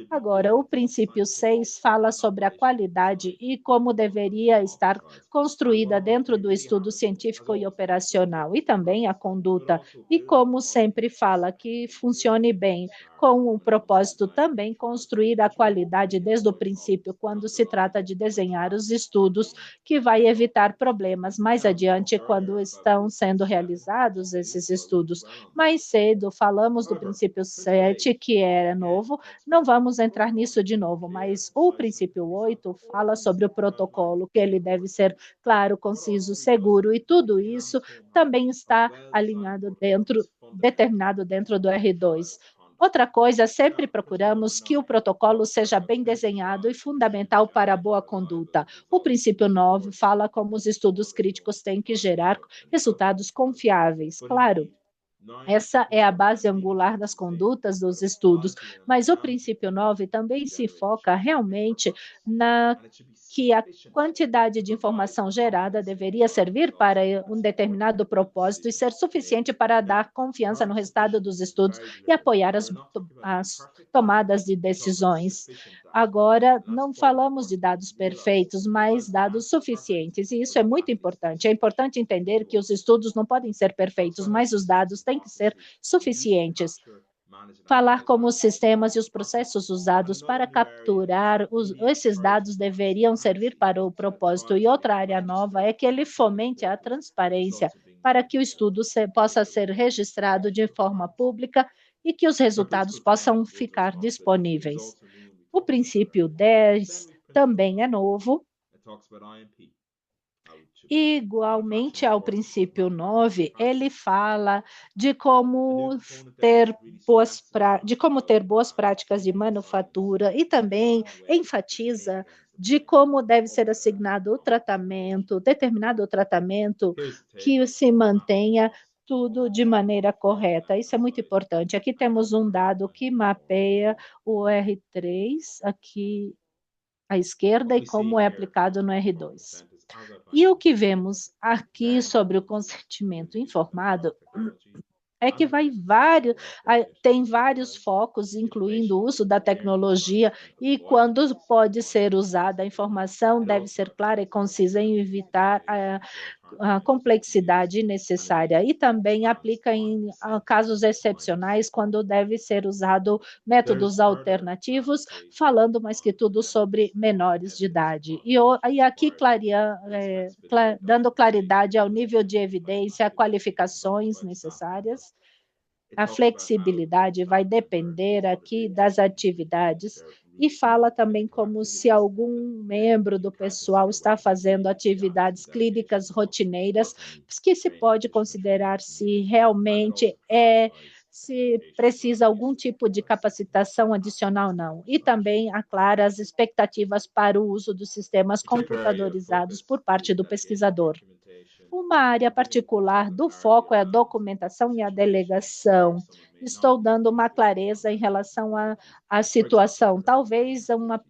Agora, o princípio 6 fala sobre a qualidade e como deveria estar construída dentro do estudo científico e operacional, e também a conduta, e como sempre fala que funcione bem, com o propósito também construir a qualidade desde o princípio, quando se trata de desenhar os estudos, que vai evitar problemas mais adiante quando estão sendo realizados esses estudos. Mais cedo falamos do princípio 7, que é novo, não vamos entrar nisso de novo, mas o princípio 8 fala sobre o protocolo, que ele deve ser claro, conciso, seguro, e tudo isso também está determinado dentro do R2. Outra coisa, sempre procuramos que o protocolo seja bem desenhado e fundamental para a boa conduta. O princípio 9 fala como os estudos críticos têm que gerar resultados confiáveis. Claro, essa é a base angular das condutas dos estudos, mas o princípio 9 também se foca realmente na que a quantidade de informação gerada deveria servir para um determinado propósito e ser suficiente para dar confiança no resultado dos estudos e apoiar as tomadas de decisões. Agora, não falamos de dados perfeitos, mas dados suficientes, e isso é muito importante. É importante entender que os estudos não podem ser perfeitos, mas os dados têm que ser suficientes. Falar como os sistemas e os processos usados para capturar esses dados deveriam servir para o propósito. E outra área nova é que ele fomente a transparência para que o estudo possa ser registrado de forma pública e que os resultados possam ficar disponíveis. O princípio 10 também é novo. Igualmente ao princípio 9, ele fala de como ter boas práticas de manufatura e também enfatiza de como deve ser assignado o tratamento, determinado o tratamento que se mantenha tudo de maneira correta. Isso é muito importante. Aqui temos um dado que mapeia o R3 aqui à esquerda e como é aplicado no R2. E o que vemos aqui sobre o consentimento informado é que tem vários focos, incluindo o uso da tecnologia, e quando pode ser usada a informação deve ser clara e concisa em evitar a complexidade necessária, e também aplica em casos excepcionais, quando deve ser usado métodos alternativos, falando mais que tudo sobre menores de idade. E aqui dando claridade ao nível de evidência, qualificações necessárias. A flexibilidade vai depender aqui das atividades e fala também como se algum membro do pessoal está fazendo atividades clínicas rotineiras, que se pode considerar se realmente se precisa algum tipo de capacitação adicional, não. E também aclara as expectativas para o uso dos sistemas computadorizados por parte do pesquisador. Uma área particular do foco é a documentação e a delegação. Estou dando uma clareza em relação à situação. Talvez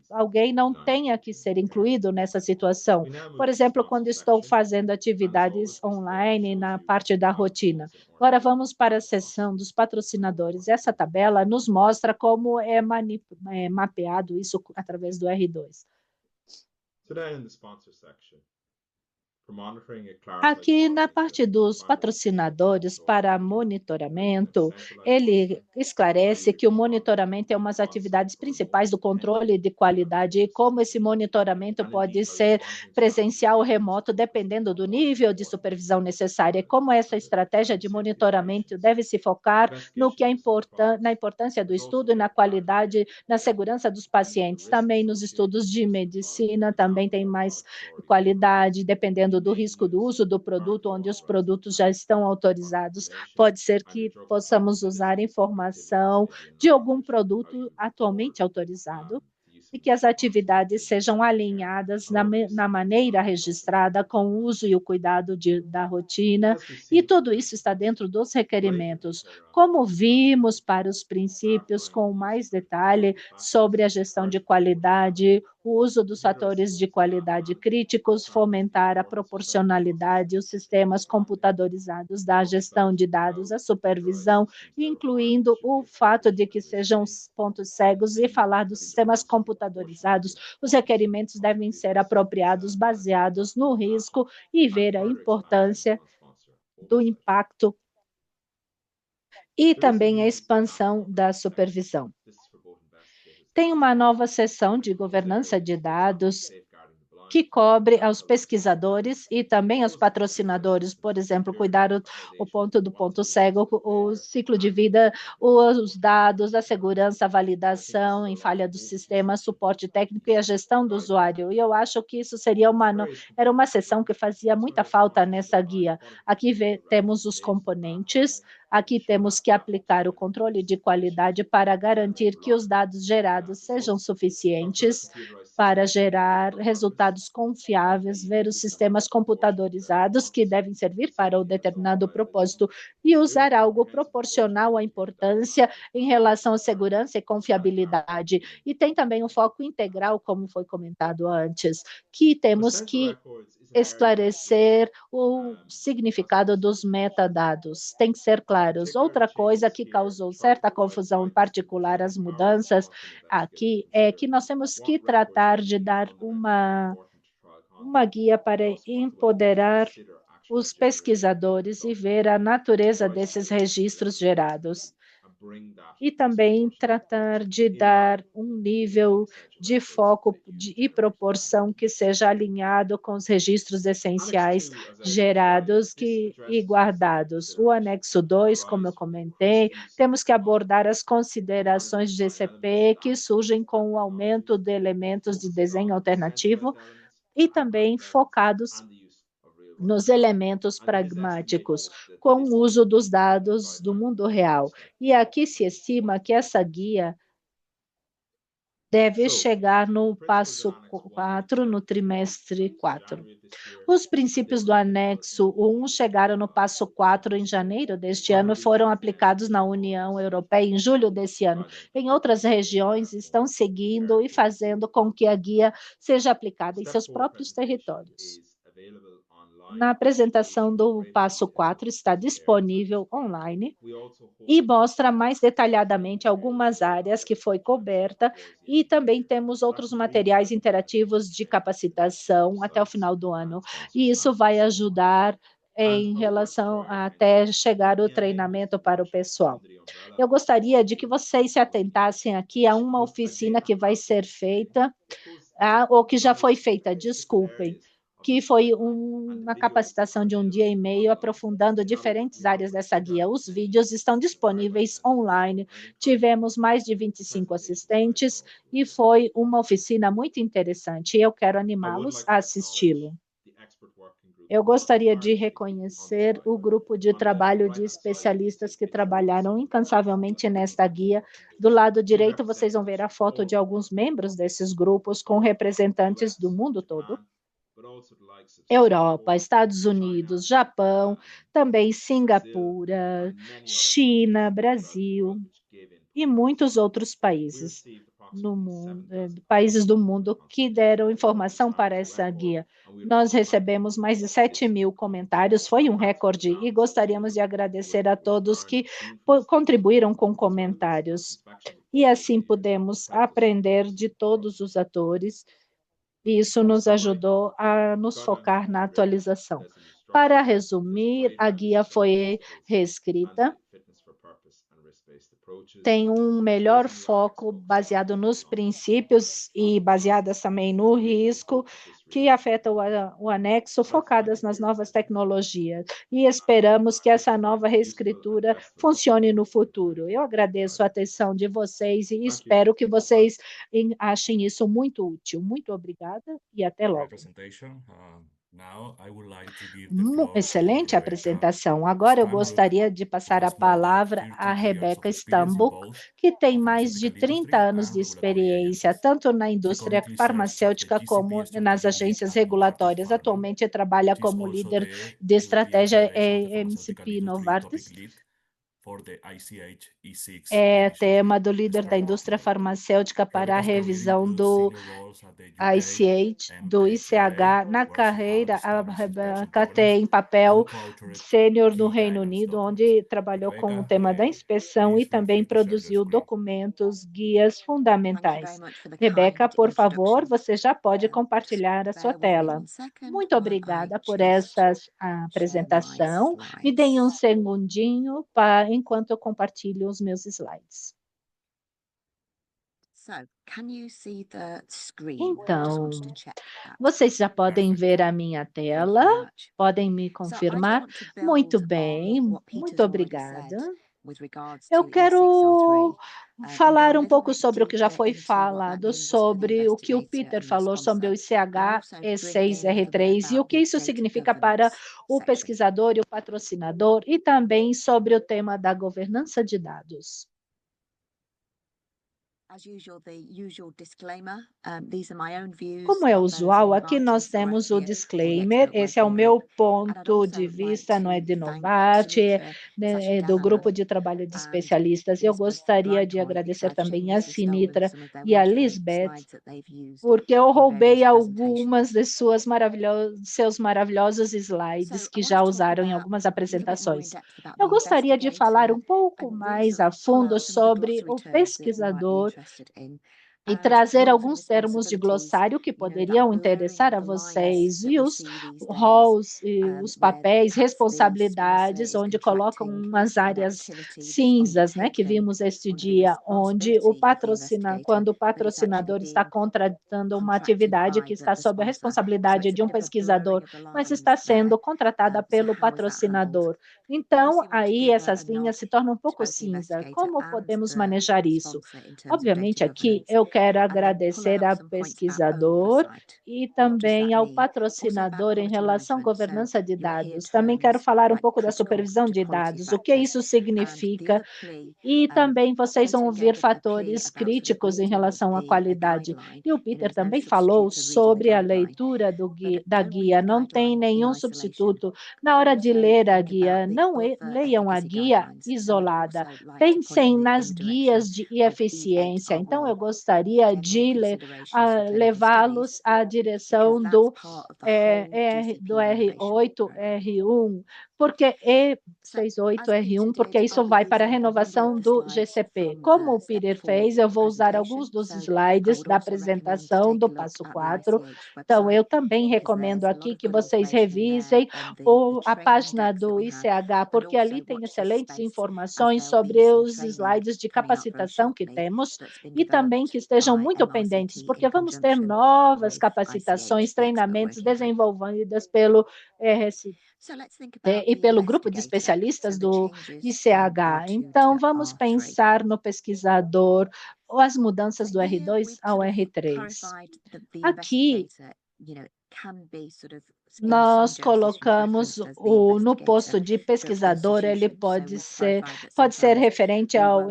alguém não tenha que ser incluído nessa situação. Por exemplo, quando estou fazendo atividades online na parte da rotina. Agora vamos para a seção dos patrocinadores. Essa tabela nos mostra como é mapeado isso através do R2. Today in the sponsor section, Aqui na parte dos patrocinadores para monitoramento, ele esclarece que o monitoramento é uma das atividades principais do controle de qualidade e como esse monitoramento pode ser presencial ou remoto, dependendo do nível de supervisão necessária. E como essa estratégia de monitoramento deve se focar no que é na importância do estudo e na qualidade, na segurança dos pacientes. Também nos estudos de medicina, também tem mais qualidade, dependendo do risco do uso do produto, onde os produtos já estão autorizados. Pode ser que possamos usar informação de algum produto atualmente autorizado e que as atividades sejam alinhadas na maneira registrada, com o uso e o cuidado da rotina, e tudo isso está dentro dos requerimentos. Como vimos para os princípios com mais detalhe sobre a gestão de qualidade, o uso dos fatores de qualidade críticos, fomentar a proporcionalidade, os sistemas computadorizados da gestão de dados, a supervisão, incluindo o fato de que sejam pontos cegos, e falar dos sistemas computadorizados. Os requerimentos devem ser apropriados, baseados no risco, e ver a importância do impacto e também a expansão da supervisão. Tem uma nova seção de governança de dados que cobre aos pesquisadores e também aos patrocinadores, por exemplo, cuidar o ponto do ponto cego, o ciclo de vida, os dados, a segurança, a validação em falha do sistema, suporte técnico e a gestão do usuário. E eu acho que isso seria era uma seção que fazia muita falta nessa guia. Aqui temos os componentes, aqui temos que aplicar o controle de qualidade para garantir que os dados gerados sejam suficientes para gerar resultados confiáveis, ver os sistemas computadorizados que devem servir para o determinado propósito e usar algo proporcional à importância em relação à segurança e confiabilidade. E tem também um foco integral, como foi comentado antes, que temos que esclarecer o significado dos metadados. Tem que ser claros. Outra coisa que causou certa confusão, em particular as mudanças aqui, é que nós temos que tratar de dar uma guia para empoderar os pesquisadores e ver a natureza desses registros gerados. E também tratar de dar um nível de foco e proporção que seja alinhado com os registros essenciais gerados e guardados. O anexo 2, como eu comentei, temos que abordar as considerações de GCP que surgem com o aumento de elementos de desenho alternativo e também focados nos elementos pragmáticos, com o uso dos dados do mundo real. E aqui se estima que essa guia deve chegar no passo 4, no trimestre 4. Os princípios do anexo 1 chegaram no passo 4 em janeiro deste ano e foram aplicados na União Europeia em julho desse ano. Em outras regiões, estão seguindo e fazendo com que a guia seja aplicada em seus próprios territórios. Na apresentação do passo 4 está disponível online e mostra mais detalhadamente algumas áreas que foi coberta, e também temos outros materiais interativos de capacitação até o final do ano. E isso vai ajudar em relação até chegar o treinamento para o pessoal. Eu gostaria de que vocês se atentassem aqui a uma oficina que vai ser feita, ou que já foi feita, desculpem, que foi uma capacitação de 1 dia e meio, aprofundando diferentes áreas dessa guia. Os vídeos estão disponíveis online. Tivemos mais de 25 assistentes e foi uma oficina muito interessante. Eu quero animá-los a assisti-lo. Eu gostaria de reconhecer o grupo de trabalho de especialistas que trabalharam incansavelmente nesta guia. Do lado direito, vocês vão ver a foto de alguns membros desses grupos com representantes do mundo todo. Europa, Estados Unidos, Japão, também Singapura, China, Brasil e muitos outros países no mundo, países do mundo que deram informação para essa guia. Nós recebemos mais de 7.000 comentários, foi um recorde, e gostaríamos de agradecer a todos que contribuíram com comentários. E assim pudemos aprender de todos os atores, e isso nos ajudou a nos focar na atualização. Para resumir, a guia foi reescrita, tem um melhor foco baseado nos princípios e baseado também no risco que afeta o anexo, focadas nas novas tecnologias. E esperamos que essa nova reescritura funcione no futuro. Eu agradeço a atenção de vocês e espero que vocês achem isso muito útil. Muito obrigada e até logo. Excelente apresentação. Agora eu gostaria de passar a palavra a Rebecca Stambuk, que tem mais de 30 anos de experiência, tanto na indústria farmacêutica como nas agências regulatórias. Atualmente trabalha como líder de estratégia em MCP Novartis. É tema do líder da indústria farmacêutica para a revisão do ICH, do ICH. Na carreira, a Rebeca tem papel sênior no Reino Unido, onde trabalhou com o tema da inspeção e também produziu documentos, guias fundamentais. Rebeca, por favor, você já pode compartilhar a sua tela. Muito obrigada por essa apresentação. Me deem um segundinho enquanto eu compartilho os meus slides. Então, vocês já podem ver a minha tela? Podem me confirmar? Muito bem, muito obrigada. Eu quero falar um pouco sobre o que já foi falado, sobre o que o Peter falou sobre o ICH E6R3 e o que isso significa para o pesquisador e o patrocinador, e também sobre o tema da governança de dados. Como é usual, aqui nós temos o disclaimer. Esse é o meu ponto de vista, não é de Novartis, é do grupo de trabalho de especialistas. Eu gostaria de agradecer também a Sinitra e a Lisbeth, porque eu roubei algumas de seus maravilhosos slides que já usaram em algumas apresentações. Eu gostaria de falar um pouco mais a fundo sobre o pesquisador e trazer alguns termos de glossário que poderiam interessar a vocês, e os roles, e os papéis, responsabilidades, onde colocam umas áreas cinzas, né, que vimos este dia, onde quando o patrocinador está contratando uma atividade que está sob a responsabilidade de um pesquisador, mas está sendo contratada pelo patrocinador. Então, aí essas linhas se tornam um pouco cinza. Como podemos manejar isso? Obviamente, aqui eu quero agradecer ao pesquisador e também ao patrocinador em relação à governança de dados. Também quero falar um pouco da supervisão de dados, o que isso significa, e também vocês vão ouvir fatores críticos em relação à qualidade. E o Peter também falou sobre a leitura da guia. Não tem nenhum substituto. Na hora de ler a guia, não leiam a guia isolada. Pensem nas guias de eficiência. Então, eu gostaria de levá-los à direção do R8, R1, porque E68R1, porque isso vai para a renovação do GCP. Como o Peter fez, eu vou usar alguns dos slides da apresentação do passo 4. Então, eu também recomendo aqui que vocês revisem a página do ICH, porque ali tem excelentes informações sobre os slides de capacitação que temos e também que estejam muito pendentes, porque vamos ter novas capacitações, treinamentos desenvolvidas pelo RST e pelo grupo de especialistas do ICH. Então, vamos pensar no pesquisador, ou as mudanças do R2 ao R3. Aqui, nós colocamos no posto de pesquisador, ele pode ser referente ao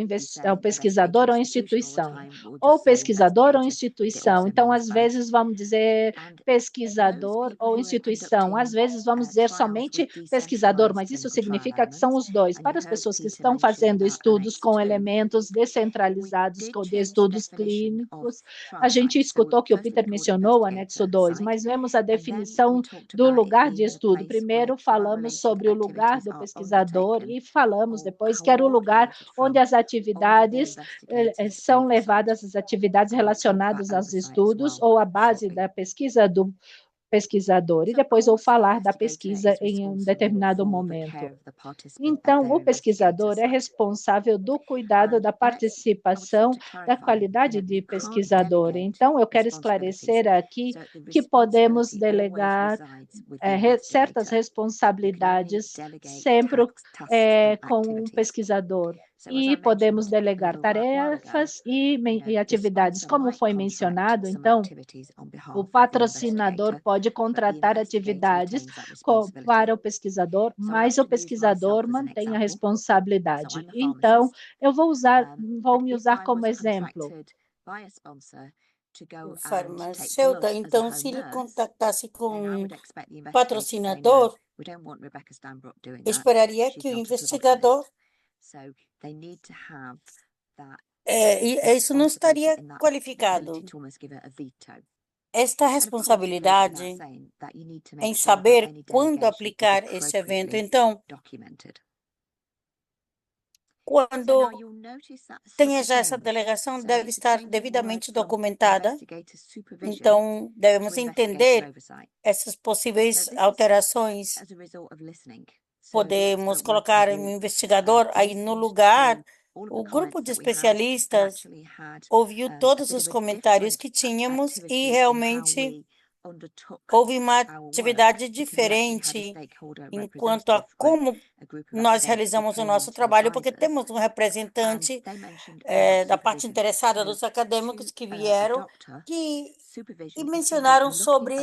pesquisador ou instituição, ou pesquisador ou instituição. Então, às vezes, vamos dizer pesquisador ou instituição, às vezes vamos dizer somente pesquisador, mas isso significa que são os dois. Para as pessoas que estão fazendo estudos com elementos descentralizados, de estudos clínicos, a gente escutou que o Peter mencionou o anexo 2, mas vemos a definição do lugar de estudo. Primeiro falamos sobre o lugar do pesquisador e falamos depois que era o lugar onde as atividades são levadas, as atividades relacionadas aos estudos ou a base da pesquisa do pesquisador, e depois vou falar da pesquisa em um determinado momento. Então, o pesquisador é responsável do cuidado da participação, da qualidade de pesquisador. Então, eu quero esclarecer aqui que podemos delegar certas responsabilidades sempre com um pesquisador. E podemos delegar tarefas e atividades. Como foi mencionado, então, o patrocinador pode contratar atividades para o pesquisador, mas o pesquisador mantém a responsabilidade. Então, eu vou me usar como exemplo. O farmacêutico, então, se ele contactasse com um patrocinador, esperaria que o investigador isso não estaria qualificado. Esta responsabilidade em saber quando aplicar esse evento. Então, quando tenha já essa delegação, deve estar devidamente documentada. Então, devemos entender essas possíveis alterações. Podemos colocar um investigador aí no lugar. O grupo de especialistas ouviu todos os comentários que tínhamos e realmente houve uma atividade diferente enquanto a como nós realizamos o nosso trabalho, porque temos um representante da parte interessada dos acadêmicos que vieram e mencionaram sobre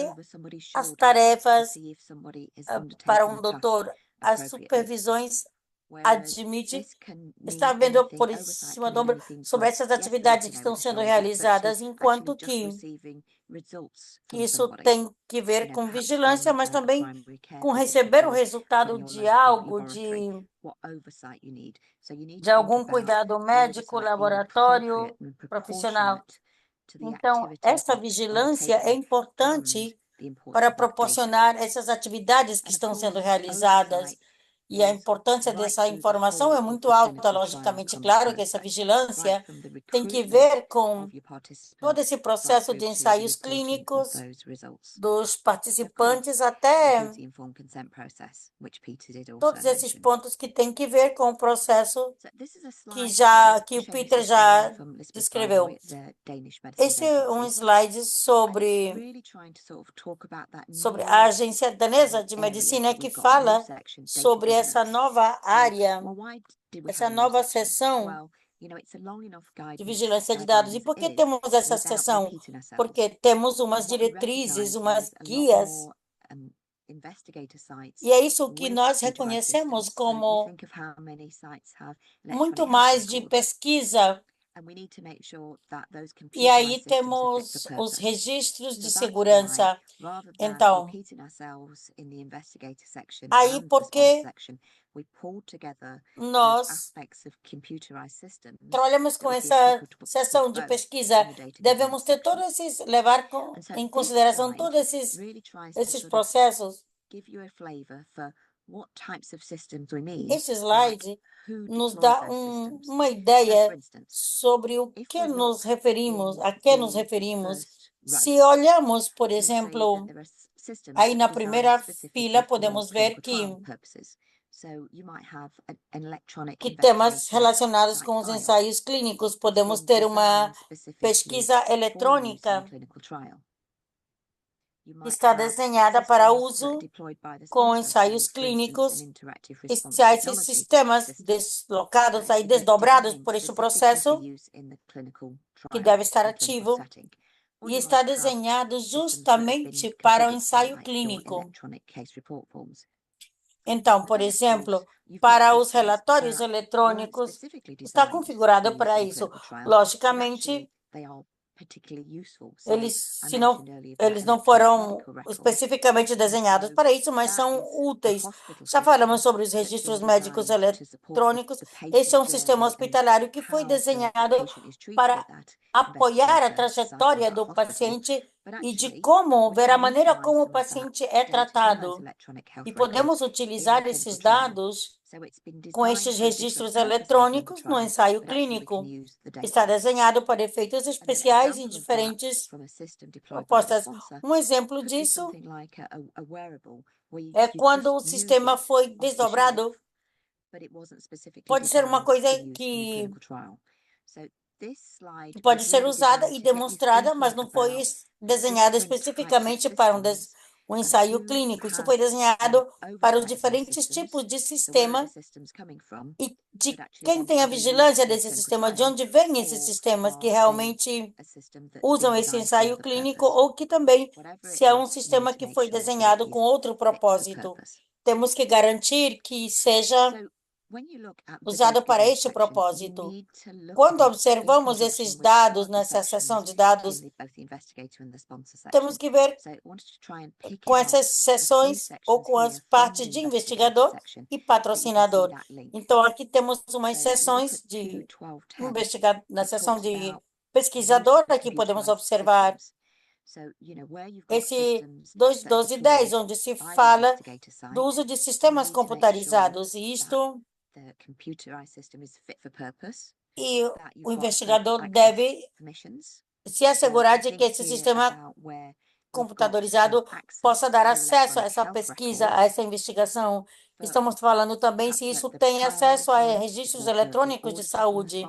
as tarefas para um doutor, as supervisões admite, está vendo por cima do ombro sobre essas atividades que estão sendo realizadas, enquanto que isso tem que ver com vigilância, mas também com receber o resultado de algo, de algum cuidado médico, laboratório, profissional. Então, essa vigilância é importante para proporcionar essas atividades que estão sendo realizadas. E a importância dessa informação é muito alta, logicamente. Claro que essa vigilância tem que ver com todo esse processo de ensaios clínicos dos participantes até todos esses pontos que têm que ver com o processo que o Peter já descreveu. Esse é um slide sobre a agência danesa de medicina que fala sobre essa nova área, essa nova seção de vigilância de dados. E por que temos essa seção? Porque temos umas diretrizes, umas guias, e é isso que nós reconhecemos como muito mais de pesquisa. E aí temos os registros de segurança. Então, aí porque nós trabalhamos com essa seção de pesquisa, devemos ter levar em consideração todos esses processos Esse slide nos dá uma ideia sobre o que nos referimos, a que nos referimos. Se olhamos, por exemplo, aí na primeira fila, podemos ver que temas relacionados com os ensaios clínicos, podemos ter uma pesquisa eletrônica que está desenhada para uso com ensaios clínicos, e se há esses sistemas deslocados, aí desdobrados por este processo, que deve estar ativo, e está desenhado justamente para o ensaio clínico. Então, por exemplo, para os relatórios eletrônicos, está configurado para isso. Logicamente, eles não foram especificamente desenhados para isso, mas são úteis. Já falamos sobre os registros médicos eletrônicos. Este é um sistema hospitalário que foi desenhado para apoiar a trajetória do paciente e de como ver a maneira como o paciente é tratado. E podemos utilizar esses dados com estes registros eletrônicos no ensaio clínico. Está desenhado para efeitos especiais em diferentes propostas. Um exemplo disso é quando o sistema foi desdobrado. Pode ser uma coisa que pode ser usada e demonstrada, mas não foi desenhada especificamente para um ensaio clínico. Isso foi desenhado para os diferentes tipos de sistema e de quem tem a vigilância desse sistema, de onde vêm esses sistemas que realmente usam esse ensaio clínico, ou que também, se é um sistema que foi desenhado com outro propósito, temos que garantir que seja usado para este propósito. Quando observamos esses dados nessa seção de dados, temos que ver com essas seções ou com as partes de investigador e patrocinador. Então, aqui temos umas seções de investigador, na seção de pesquisador, aqui podemos observar esse 2.12.10, onde se fala do uso de sistemas computarizados, e isto e o investigador deve se assegurar de que esse sistema computadorizado possa dar acesso a essa pesquisa, a essa investigação. Estamos falando também se isso tem acesso a registros eletrônicos de saúde.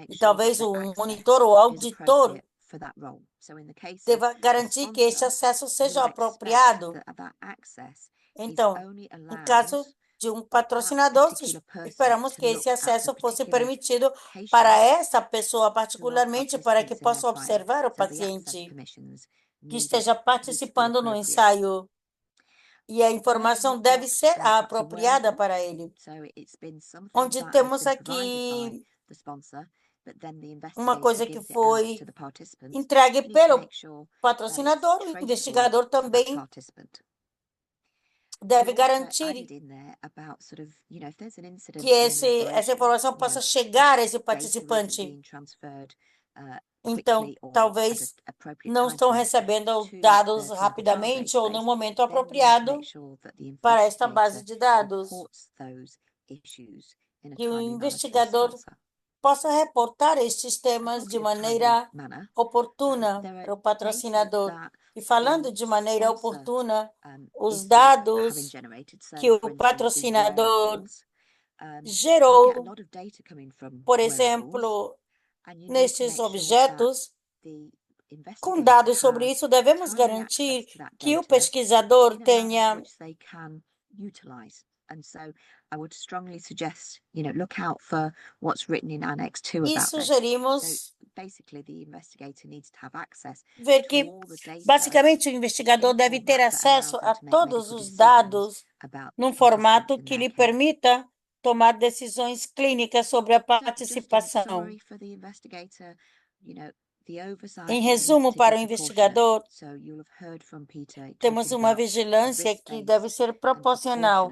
E talvez o monitor ou auditor deva garantir que esse acesso seja apropriado. Então, em caso de um patrocinador, esperamos que esse acesso fosse permitido para essa pessoa, particularmente para que possa observar o paciente que esteja participando no ensaio. E a informação deve ser a apropriada para ele. Onde temos aqui uma coisa que foi entregue pelo patrocinador, o investigador também deve garantir que essa informação possa chegar a esse participante. Então, talvez não estão recebendo dados rapidamente ou no momento apropriado para esta base de dados. Que o investigador possa reportar estes temas de maneira oportuna para o patrocinador. E falando de maneira oportuna, os dados que o patrocinador gerou, por exemplo, nestes objetos, com dados sobre isso, devemos garantir que o pesquisador tenha e sugerimos ver que, basicamente, o investigador deve ter acesso a todos os dados num formato que lhe permita tomar decisões clínicas sobre a participação. Em resumo, para o investigador, temos uma vigilância que deve ser proporcional.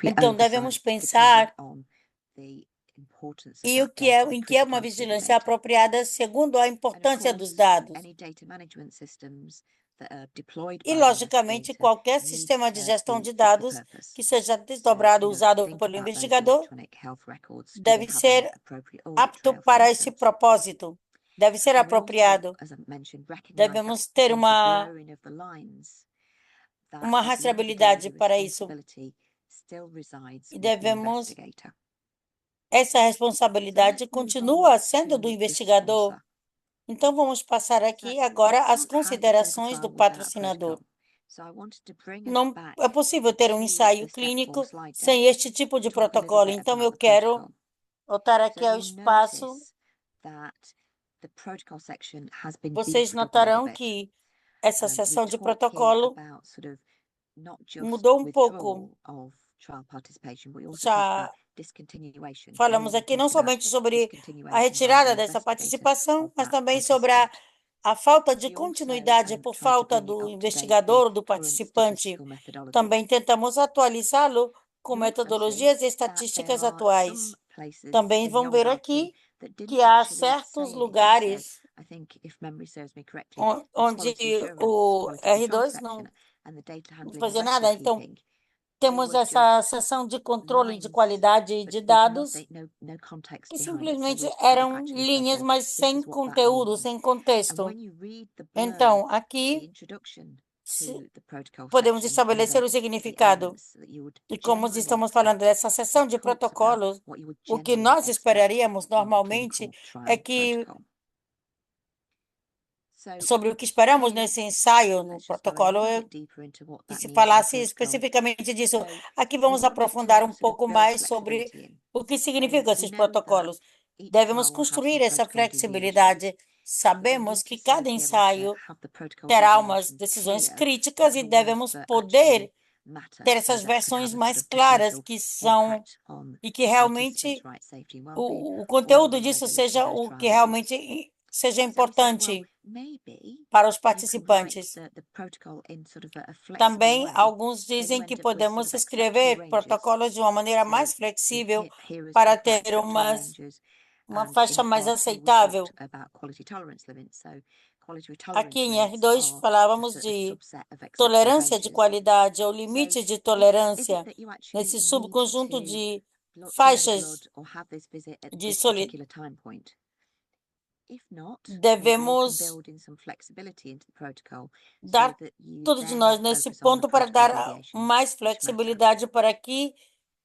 Então, devemos pensar e em que é uma vigilância apropriada segundo a importância dos dados. E, logicamente, qualquer sistema de gestão de dados que seja desdobrado usado pelo investigador deve ser apto para esse propósito, deve ser apropriado. Devemos ter uma rastreabilidade para isso. E essa responsabilidade continua sendo do investigador. Então, vamos passar aqui agora às considerações do patrocinador. Não é possível ter um ensaio clínico sem este tipo de protocolo. Então, eu quero voltar aqui ao espaço. Vocês notarão que essa seção de protocolo mudou um pouco. Já falamos aqui não somente sobre a retirada dessa participação, mas também sobre a falta de continuidade por falta do investigador ou do participante. Também tentamos atualizá-lo com metodologias e estatísticas atuais. Também vão ver aqui que há certos lugares onde o R2 não fazia nada. Então, temos essa seção de controle de qualidade de dados que simplesmente eram linhas, mas sem conteúdo, sem contexto. Então, aqui podemos estabelecer o significado. E como estamos falando dessa seção de protocolos, o que nós esperaríamos normalmente é que sobre o que esperamos nesse ensaio, no protocolo, que se falasse especificamente disso. Aqui vamos aprofundar um pouco mais sobre o que significam esses protocolos. Devemos construir essa flexibilidade. Sabemos que cada ensaio terá umas decisões críticas e devemos poder ter essas versões mais claras e que realmente o conteúdo disso seja o que realmente seja importante para os participantes. Também, alguns dizem que podemos escrever protocolos de uma maneira mais flexível para ter uma faixa mais aceitável. Aqui em R2 falávamos de tolerância de qualidade ou limite de tolerância nesse subconjunto de faixas de solidariedade. Devemos dar tudo de nós nesse ponto para dar mais flexibilidade para que,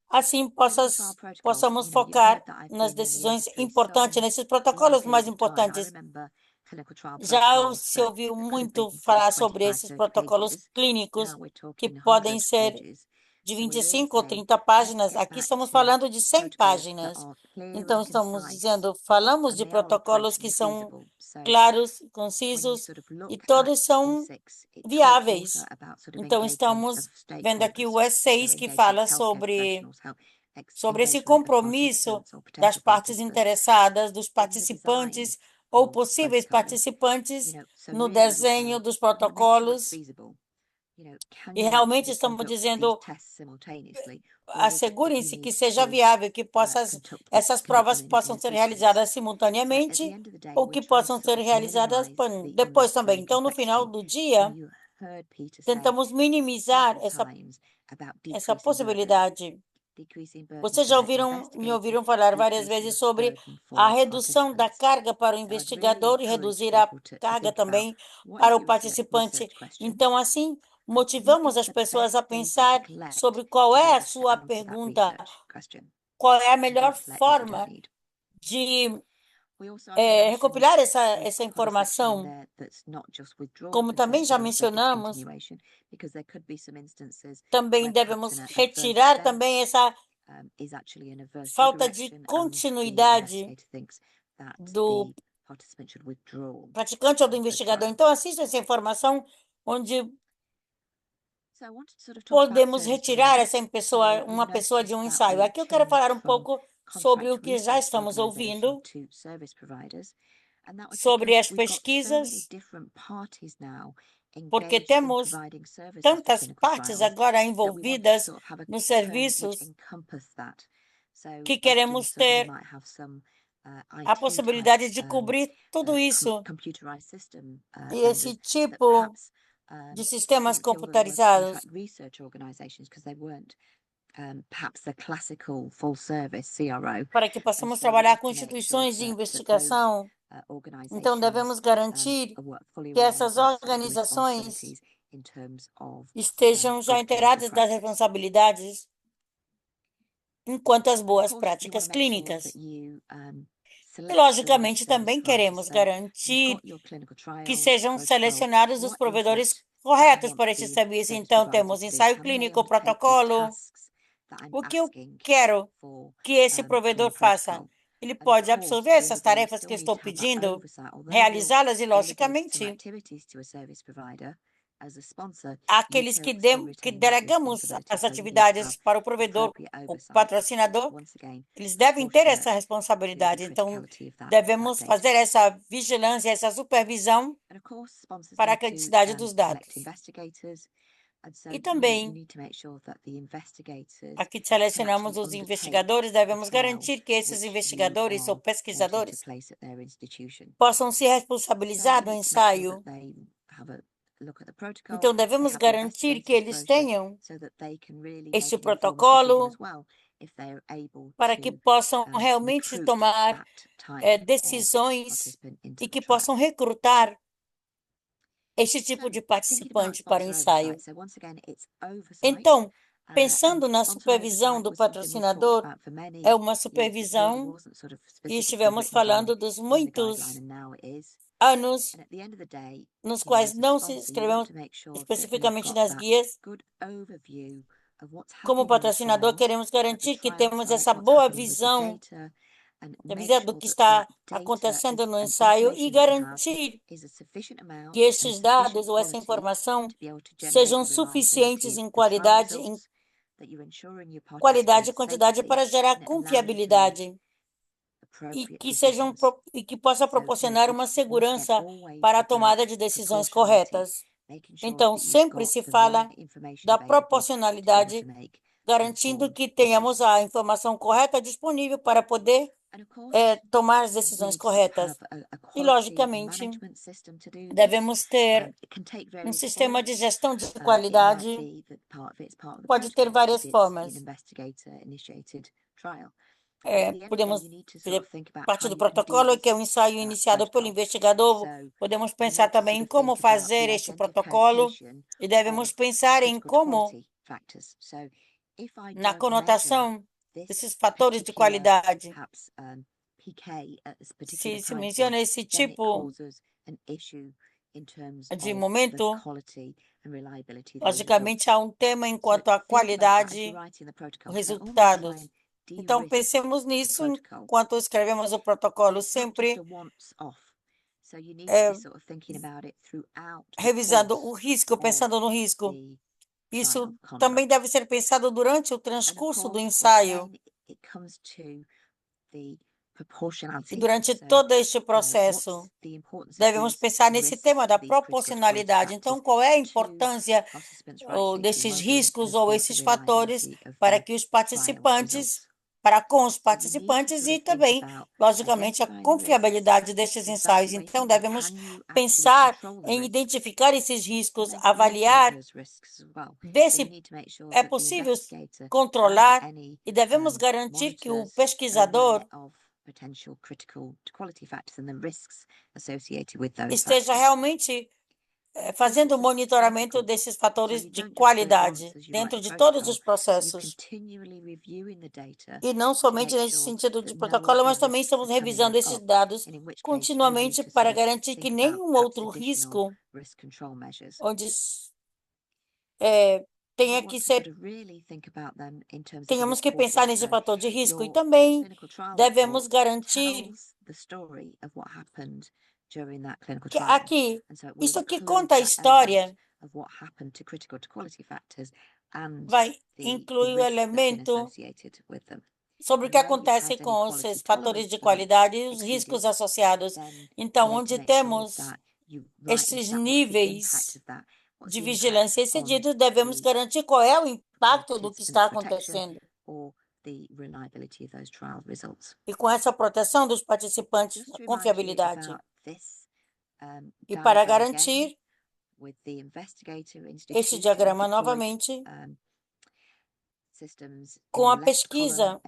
assim, possamos focar nas decisões importantes, nesses protocolos mais importantes. Já se ouviu muito falar sobre esses protocolos clínicos que podem ser de 25 ou 30 páginas. Aqui estamos falando de 100 páginas. Então, estamos dizendo, falamos de protocolos que são claros, concisos e todos são viáveis. Então, estamos vendo aqui o E6 que fala sobre esse compromisso das partes interessadas, dos participantes ou possíveis participantes no desenho dos protocolos. E realmente estamos dizendo, assegurem-se que seja viável, que essas provas possam ser realizadas simultaneamente ou que possam ser realizadas depois também. Então, no final do dia, tentamos minimizar essa possibilidade. Vocês já me ouviram falar várias vezes sobre a redução da carga para o investigador e reduzir a carga também para o participante. Então, assim, motivamos as pessoas a pensar sobre qual é a sua pergunta, qual é a melhor forma de recopilar essa informação. Como também já mencionamos, também devemos retirar também essa falta de continuidade do praticante ou do investigador. Então, assista essa informação onde podemos retirar uma pessoa de um ensaio. Aqui eu quero falar um pouco sobre o que já estamos ouvindo, sobre as pesquisas, porque temos tantas partes agora envolvidas nos serviços que queremos ter a possibilidade de cobrir tudo isso. E esse tipo de sistemas computarizados, para que possamos trabalhar com instituições de investigação. Então, devemos garantir que essas organizações estejam já inteiradas das responsabilidades enquanto as boas práticas clínicas. E, logicamente, também queremos garantir que sejam selecionados os provedores corretos para este serviço. Então, temos ensaio clínico, protocolo. O que eu quero que esse provedor faça? Ele pode absorver essas tarefas que eu estou pedindo, realizá-las e, logicamente, aqueles que delegamos as atividades para o provedor, o patrocinador, eles devem ter essa responsabilidade. Então, devemos fazer essa vigilância, essa supervisão para a criticidade dos dados. E também, aqui selecionamos os investigadores, devemos garantir que esses investigadores ou pesquisadores possam se responsabilizar do ensaio. Então, devemos garantir que eles tenham este protocolo para que possam realmente tomar decisões e que possam recrutar este tipo de participante para o ensaio. Então, pensando na supervisão do patrocinador, é uma supervisão, e estivemos falando dos muitos anos nos quais não se inscrevemos especificamente nas guias. Como patrocinador, queremos garantir que temos essa boa visão do que está acontecendo no ensaio e garantir que estes dados ou essa informação sejam suficientes em qualidade e quantidade para gerar confiabilidade e que possa proporcionar uma segurança para a tomada de decisões corretas. Então, sempre se fala da proporcionalidade, garantindo que tenhamos a informação correta disponível para poder tomar as decisões corretas. E, logicamente, devemos ter um sistema de gestão de qualidade. Pode ter várias formas. Podemos fazer parte do protocolo, que é um ensaio iniciado pelo investigador. Podemos pensar também em como fazer este protocolo e devemos pensar em como, na conotação desses fatores de qualidade, se menciona esse tipo de momento, logicamente há um tema enquanto à qualidade, resultados. Então, pensemos nisso enquanto escrevemos o protocolo, sempre revisando o risco, pensando no risco. Isso também deve ser pensado durante o transcurso do ensaio e durante todo este processo. Devemos pensar nesse tema da proporcionalidade. Então, qual é a importância desses riscos ou esses fatores para que os participantes, com os participantes e também, logicamente, a confiabilidade destes ensaios. Então, devemos pensar em identificar esses riscos, avaliar, ver se é possível controlar e devemos garantir que o pesquisador esteja realmente fazendo o monitoramento desses fatores de qualidade dentro de todos os processos. E não somente nesse sentido de protocolo, mas também estamos revisando esses dados continuamente para garantir que nenhum outro risco onde tenhamos que pensar nesse fator de risco e também devemos garantir que aqui, isso aqui conta a história, vai incluir o elemento sobre o que acontece com esses fatores de qualidade e os riscos associados. Então, onde temos esses níveis de vigilância excedidos, devemos garantir qual é o impacto do que está acontecendo. E com essa proteção dos participantes na confiabilidade. E para garantir este diagrama novamente, com a pesquisa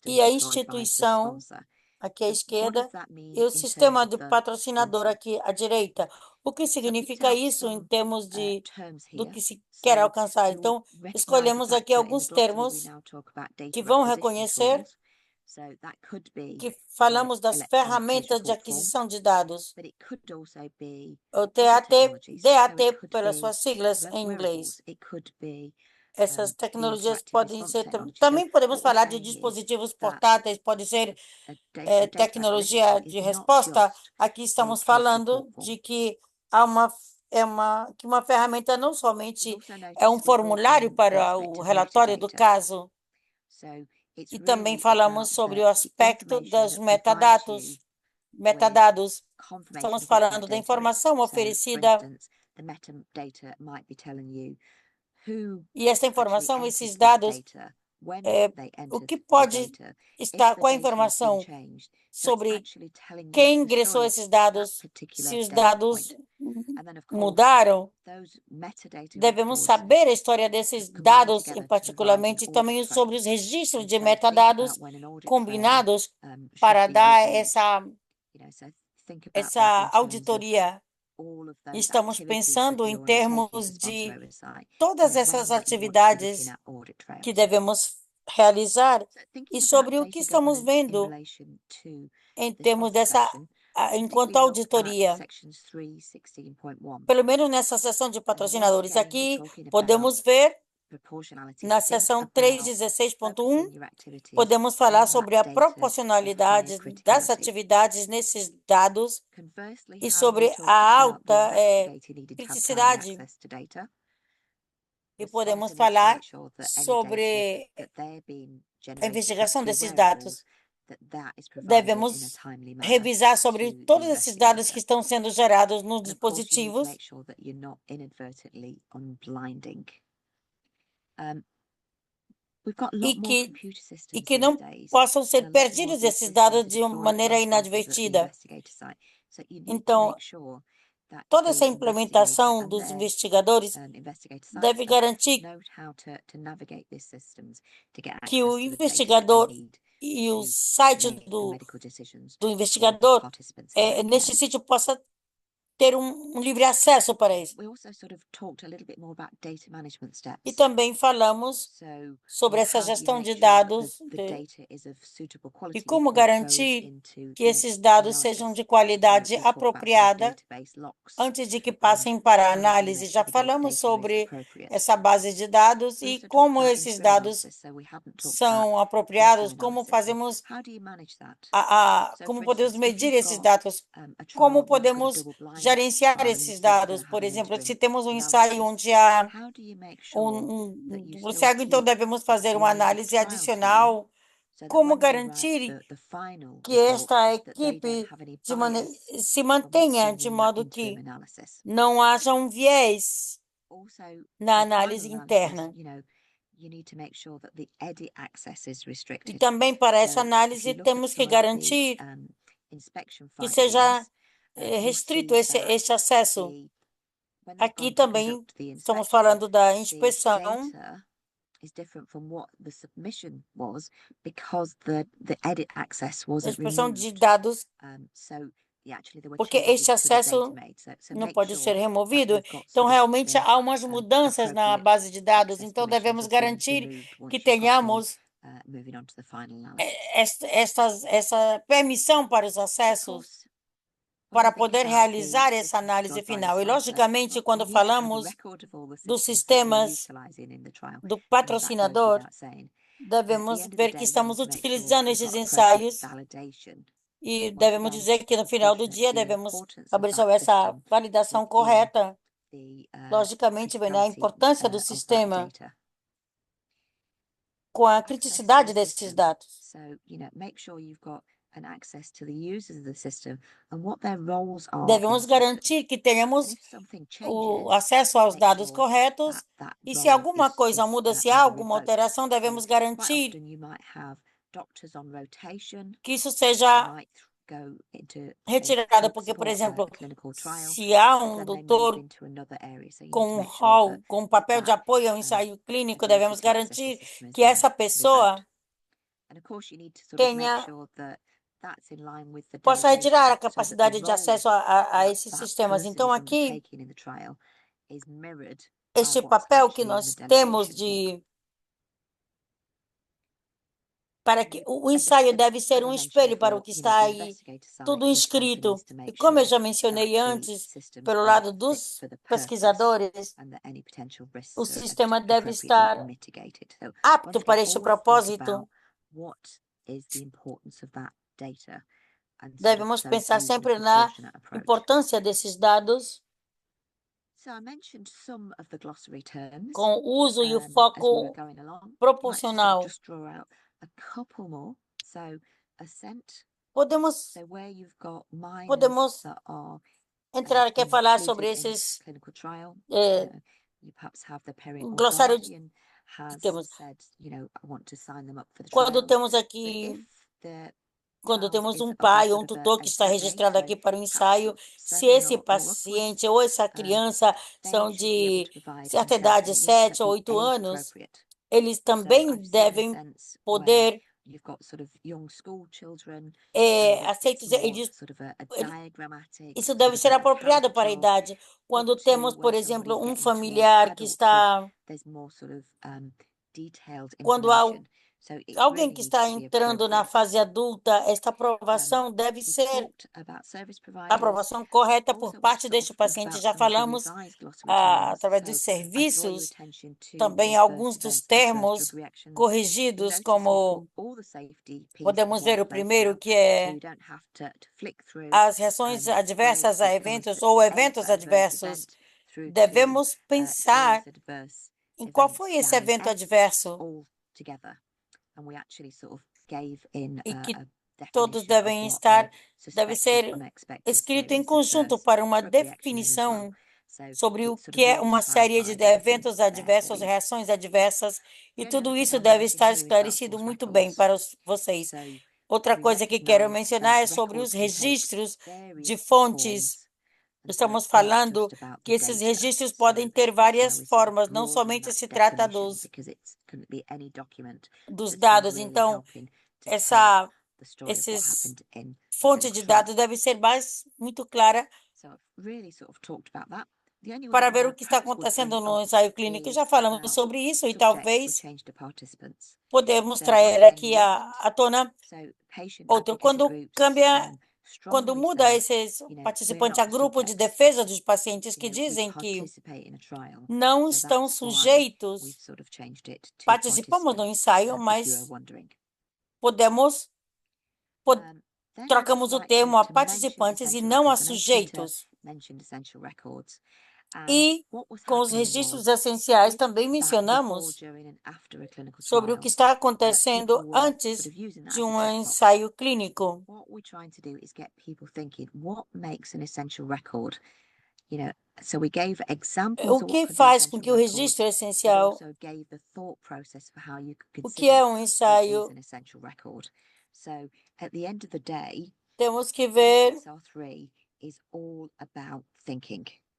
e a instituição aqui à esquerda e o sistema de patrocinador aqui à direita. O que significa isso em termos do que se quer alcançar? Então, escolhemos aqui alguns termos que vão reconhecer que falamos das ferramentas de aquisição de dados, o DAT pelas suas siglas em inglês. Essas tecnologias podem ser... Também podemos falar de dispositivos portáteis, pode ser tecnologia de resposta. Aqui estamos falando de que que uma ferramenta não somente é um formulário para o relatório do caso, e também falamos sobre o aspecto dos metadados. Estamos falando da informação oferecida. E essa informação, esses dados, o que pode estar com a informação sobre quem ingressou esses dados, se os dados mudaram, devemos saber a história desses dados, em particularmente também sobre os registros de metadados combinados para dar essa auditoria. Estamos pensando em termos de todas essas atividades que devemos realizar e sobre o que estamos vendo em termos enquanto auditoria. Pelo menos nessa seção de patrocinadores aqui, podemos ver na seção 3.16.1, podemos falar sobre a proporcionalidade das atividades nesses dados e sobre a alta criticidade. E podemos falar sobre a investigação desses dados. Devemos revisar sobre todos esses dados que estão sendo gerados nos dispositivos e que não possam ser perdidos esses dados de uma maneira inadvertida. Então, toda essa implementação dos investigadores deve garantir que o investigador e o site do investigador, nesse sítio, possa ter um livre acesso para isso. E também falamos sobre essa gestão de dados e como garantir que esses dados sejam de qualidade apropriada antes de que passem para a análise. Já falamos sobre essa base de dados e como esses dados são apropriados, como fazemos, como podemos medir esses dados, como podemos gerenciar esses dados. Por exemplo, se temos um ensaio onde há cego, então devemos fazer uma análise adicional. Como garantir que esta equipe se mantenha de modo que não haja um viés na análise interna? E também para essa análise temos que garantir que seja restrito esse acesso. Aqui também estamos falando da inspeção. A inspeção de dados, porque este acesso não pode ser removido. Então, realmente, há umas mudanças na base de dados. Então, devemos garantir que tenhamos essa permissão para os acessos para poder realizar essa análise final. E, logicamente, quando falamos dos sistemas do patrocinador, devemos ver que estamos utilizando esses ensaios e devemos dizer que no final do dia devemos observar essa validação correta. Logicamente, vem a importância do sistema com a criticidade desses dados. Devemos garantir que tenhamos o acesso aos dados corretos e se alguma coisa muda, se há alguma alteração, devemos garantir que isso seja retirado, porque, por exemplo, se há um doutor com um rol, com um papel de apoio ao ensaio clínico, devemos garantir que essa pessoa tenha, possa retirar a capacidade de acesso a esses sistemas. Então, aqui, este papel que nós temos para que o ensaio deve ser um espelho para o que está aí, tudo inscrito. E como eu já mencionei antes, pelo lado dos pesquisadores, o sistema deve estar apto para este propósito. Devemos pensar sempre na importância desses dados, com o uso e o foco proporcional. Podemos entrar aqui a falar sobre esses glossário que temos. Quando temos um pai ou um tutor que está registrado aqui para o ensaio, se esse paciente ou essa criança são de certa idade, 7 ou 8 anos, eles também devem poder isso deve ser apropriado para a idade. Quando temos, por exemplo, um familiar que está... Quando há alguém que está entrando na fase adulta, esta aprovação deve ser a aprovação correta por parte deste paciente. Já falamos através dos serviços, também alguns dos termos corrigidos, como podemos ver o primeiro, que é as reações adversas a eventos ou eventos adversos. Devemos pensar em qual foi esse evento adverso e que todos devem ser escrito em conjunto para uma definição sobre o que é uma série de eventos adversos, reações adversas, e tudo isso deve estar esclarecido muito bem para vocês. Outra coisa que quero mencionar é sobre os registros de fontes. Estamos falando que esses registros podem ter várias formas, não somente se trata dos dados. Então, esses fontes de dados devem ser muito clara para ver o que está acontecendo no ensaio clínico. Já falamos sobre isso e talvez podemos trazer aqui à tona outro. Quando muda esses participantes a grupo de defesa dos pacientes que dizem que não estão sujeitos, participamos do ensaio, mas trocamos o termo a participantes e não a sujeitos. E com os registros essenciais também mencionamos sobre o que está acontecendo antes de um ensaio clínico. O que faz com que o registro é essencial? O que é um ensaio? Temos que ver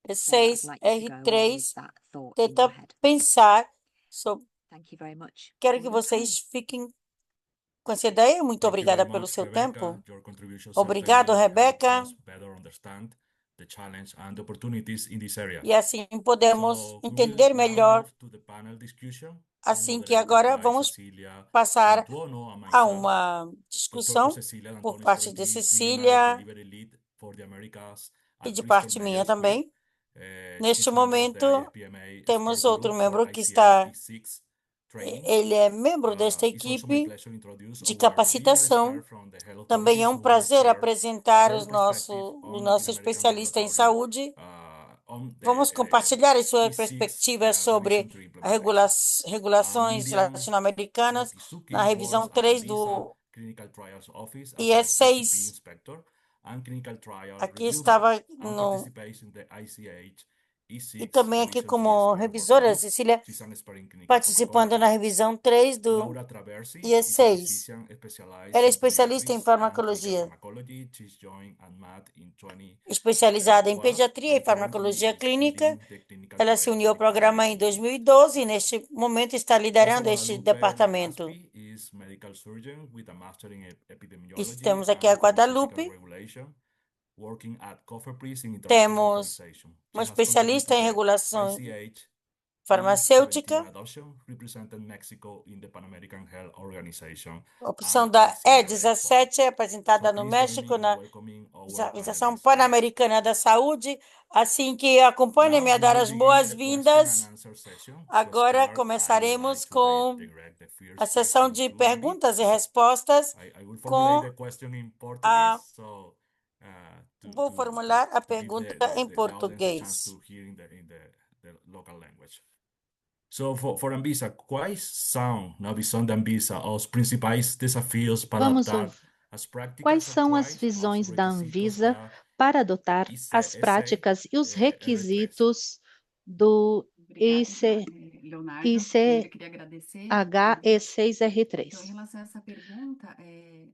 R6 tenta pensar sobre... Quero que vocês fiquem com essa ideia. Muito obrigada pelo seu tempo. Obrigado, Rebeca. E assim podemos entender melhor. Assim que agora vamos passar a uma discussão por parte de Cecília e de parte minha também. Neste momento, temos outro membro que está... Ele é membro desta equipe de capacitação. Também é um prazer apresentar o nosso especialista em saúde. Vamos compartilhar as suas perspectivas sobre as regulações latino-americanas na revisão 3 do Clinical Trials Office E as é a GCP 6. inspector and clinical trial Aqui reviewer estava and no. participates in the ICH E E6 também aqui Revision 3 como Expert Working revisora, Group. Cecília, She's an expert in clinical participando na pharmacology. revisão 3 do Laura Traversi is a IE6. physician specialized Ela é in especialista em pediatrics and clinical farmacologia, pharmacology. She's joined ANMAT in 2012 especializada em pediatria e and currently farmacologia is clínica. leading the clinical Ela se trial uniu ao programa em department. 2012 e neste momento está Rosa liderando este Guadalupe departamento. Legaspi is medical surgeon with a master in E epidemiology temos aqui a and pharmaceutical Guadalupe, regulation, working at Cofepris in international temos authorization. She uma has especialista contributed em the regulação ICH farmacêutica. E17 adoption, represented Mexico in the Pan American Health Organization A opção and da ICRA forum. E17 é apresentada So no please join México, me in na welcoming our Organização panelists. Pan-Americana da Saúde. Assim que acompanhem-me Now a we dar will as begin the question and boas-vindas. answer session. To Agora start, I would começaremos like to com direct the a first sessão question de to Andy. perguntas e respostas. I will formulate Com the question in a Portuguese, so Vou formular a to give pergunta em the audience a chance português. to hear in the local language. So, for Anvisa, quais são, na visão da Anvisa, os principais desafios para Vamos adaptar ouvir. as Quais práticas são as atuais aos visões da requisitos Anvisa da para adotar as ICSA práticas e os R3? requisitos do Obrigada, Leonardo. Primeiro, eu queria agradecer. Então, em ICHE6R3? relação a essa pergunta,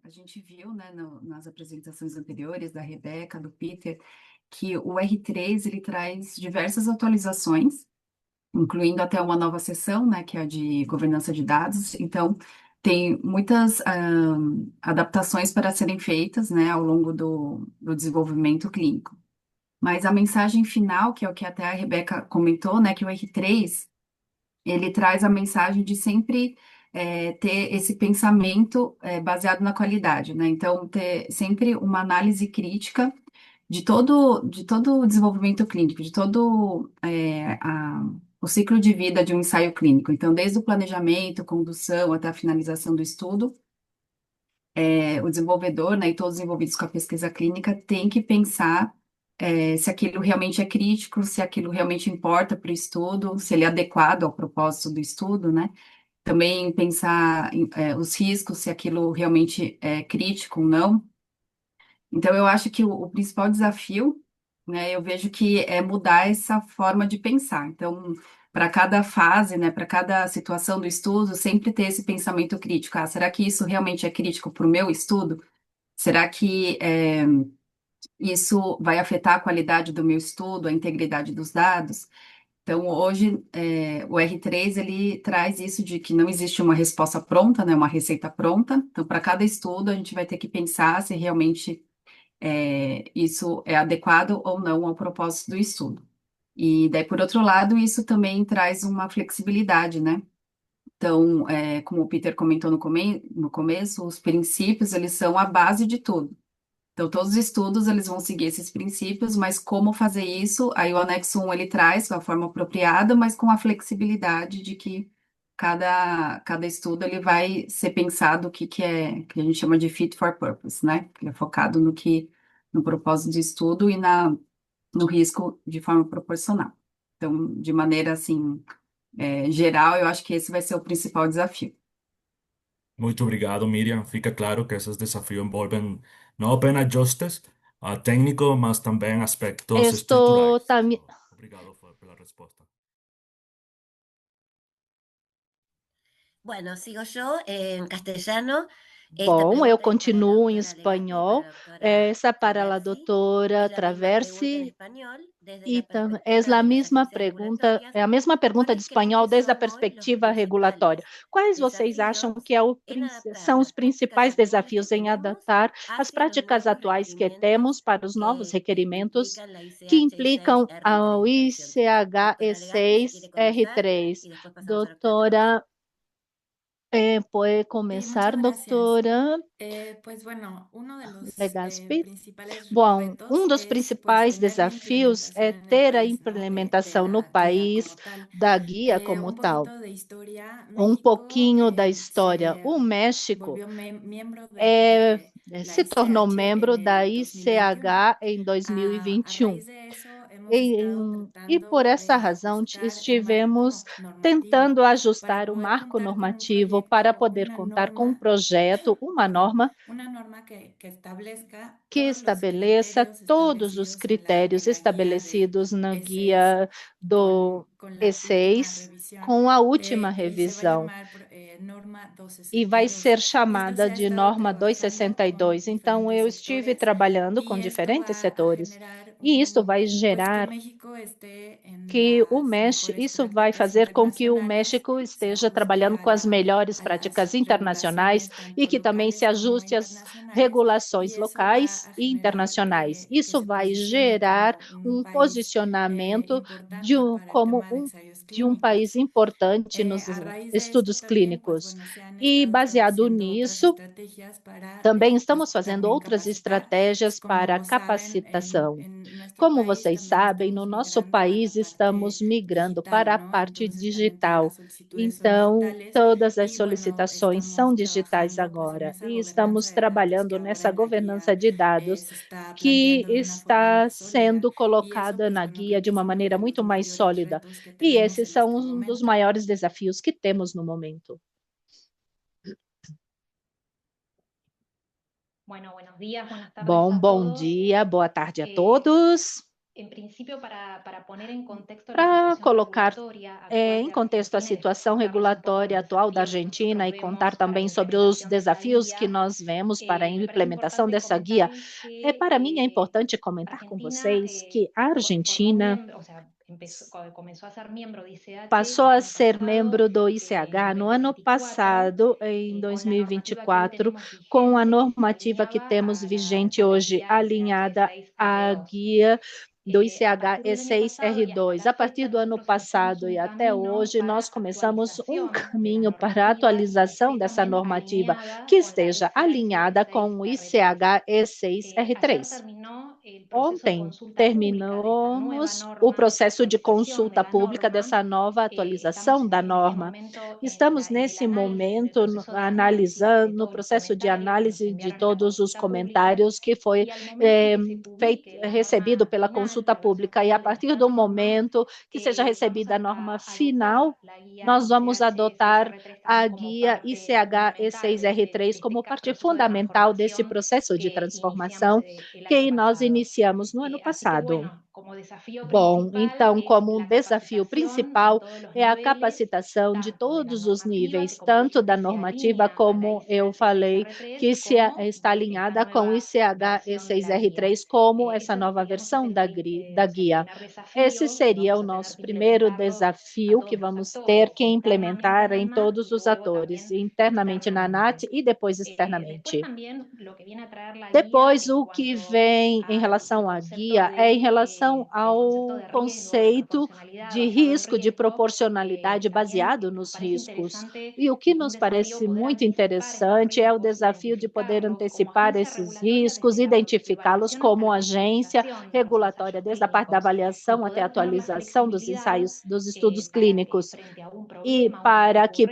a gente viu, né, nas apresentações anteriores da Rebeca, do Peter, que o R3 ele traz diversas atualizações, incluindo até uma nova seção, né, que é a de governança de dados. Então, tem muitas adaptações para serem feitas, né, ao longo do desenvolvimento clínico. Mas a mensagem final, que é o que até a Rebeca comentou, né, que o R3 ele traz a mensagem de sempre ter esse pensamento baseado na qualidade, né? Então, ter sempre uma análise crítica de todo o desenvolvimento clínico, de todo o ciclo de vida de um ensaio clínico. Então, desde o planejamento, condução, até a finalização do estudo, o desenvolvedor, né, e todos os envolvidos com a pesquisa clínica têm que pensar se aquilo realmente é crítico, se aquilo realmente importa para o estudo, se ele é adequado ao propósito do estudo, né? Também pensar os riscos, se aquilo realmente é crítico ou não. Então, eu acho que o principal desafio, né, eu vejo que é mudar essa forma de pensar. Então, para cada fase, né, para cada situação do estudo, sempre ter esse pensamento crítico. Ah, será que isso realmente é crítico para o meu estudo? Será que isso vai afetar a qualidade do meu estudo, a integridade dos dados? Então, hoje, o R3, ele traz isso de que não existe uma resposta pronta, né, uma receita pronta. Então, para cada estudo, a gente vai ter que pensar se realmente isso é adequado ou não ao propósito do estudo. E daí, por outro lado, isso também traz uma flexibilidade, né? Então, como o Peter comentou no começo, os princípios, eles são a base de tudo. Então, todos os estudos, eles vão seguir esses princípios, mas como fazer isso? Aí o anexo 1, ele traz da forma apropriada, mas com a flexibilidade de que cada estudo, ele vai ser pensado o que a gente chama de fit for purpose, né? Que é focado no propósito do estudo e no risco de forma proporcional. Então, de maneira, assim, geral, eu acho que esse vai ser o principal desafio. Muito obrigado, Miriam. Fica claro que esses desafios envolvem não apenas ajustes técnicos, mas também aspectos Esto estruturais. también. So, obrigado pela resposta. Bueno, sigo yo en castellano. Bom, eu continuo em espanhol. Essa para a doutora Traversi. E é a mesma pergunta, é a mesma pergunta de espanhol desde a perspectiva regulatória. Quais vocês acham que são os principais desafios em adaptar as práticas atuais que temos para os novos requerimentos que implicam ao ICHE6R3? Doutora, pode começar, muchas gracias. doutora Pues bueno, uno de los Legaspi? principales Bom, retos dos es pues principais tener la desafios é implementación en el ter a país, ¿no? De implementação no la guía país como tal. da guia como Un tal. poquito de historia, Pouquinho México da história. se O México volvió miembro de la se tornou ICH membro en da el 2021. ICH em A 2021. raíz de eso E por essa razão, estivemos tentando ajustar o marco normativo para poder contar com um projeto, uma norma que estabeleça todos os critérios estabelecidos na guia do E6 com a última revisão. E vai ser chamada de norma 262. Então, eu estive trabalhando com diferentes setores, e isso vai gerar que isso vai fazer com que o México esteja trabalhando com as melhores práticas internacionais e que também se ajuste às regulações locais e internacionais. Isso vai gerar um posicionamento de um país importante nos estudos clínicos. E baseado nisso, também estamos fazendo outras estratégias para capacitação. Como vocês sabem, no nosso país estamos migrando para a parte digital. Então, todas as solicitações são digitais agora. E estamos trabalhando nessa governança de dados que está sendo colocada na guia de uma maneira muito mais sólida. E esses são um dos maiores desafios que temos no momento. Bom dia, boa tarde a todos. Para colocar em contexto a situação regulatória atual da Argentina e contar também sobre os desafios que nós vemos para a implementação dessa guia, para mim é importante comentar com vocês que a Argentina passou a ser membro do ICH no ano passado, em 2024, com a normativa que temos vigente hoje, alinhada à guia do ICH E6R2. A partir do ano passado e até hoje, nós começamos um caminho para a atualização dessa normativa que esteja alinhada com o ICH E6R3. Ontem terminamos o processo de consulta pública dessa nova atualização da norma. Estamos nesse momento analisando, no processo de análise de todos os comentários que foi recebido pela consulta pública, e a partir do momento que seja recebida a norma final, nós vamos adotar a guia ICH E6R3 como parte fundamental desse processo de transformação que nós iniciamos no ano passado. Bom, então, como um desafio principal é a capacitação de todos os níveis, tanto da normativa, como eu falei, que está alinhada com o ICH E6R3, como essa nova versão da guia. Esse seria o nosso primeiro desafio que vamos ter que implementar em todos os atores, internamente na ANAT e depois externamente. Depois, o que vem em relação à guia é em relação ao conceito de risco, de proporcionalidade baseado nos riscos. E o que nos parece muito interessante é o desafio de poder antecipar esses riscos, identificá-los como agência regulatória, desde a parte da avaliação até a atualização dos ensaios, dos estudos clínicos. E para que,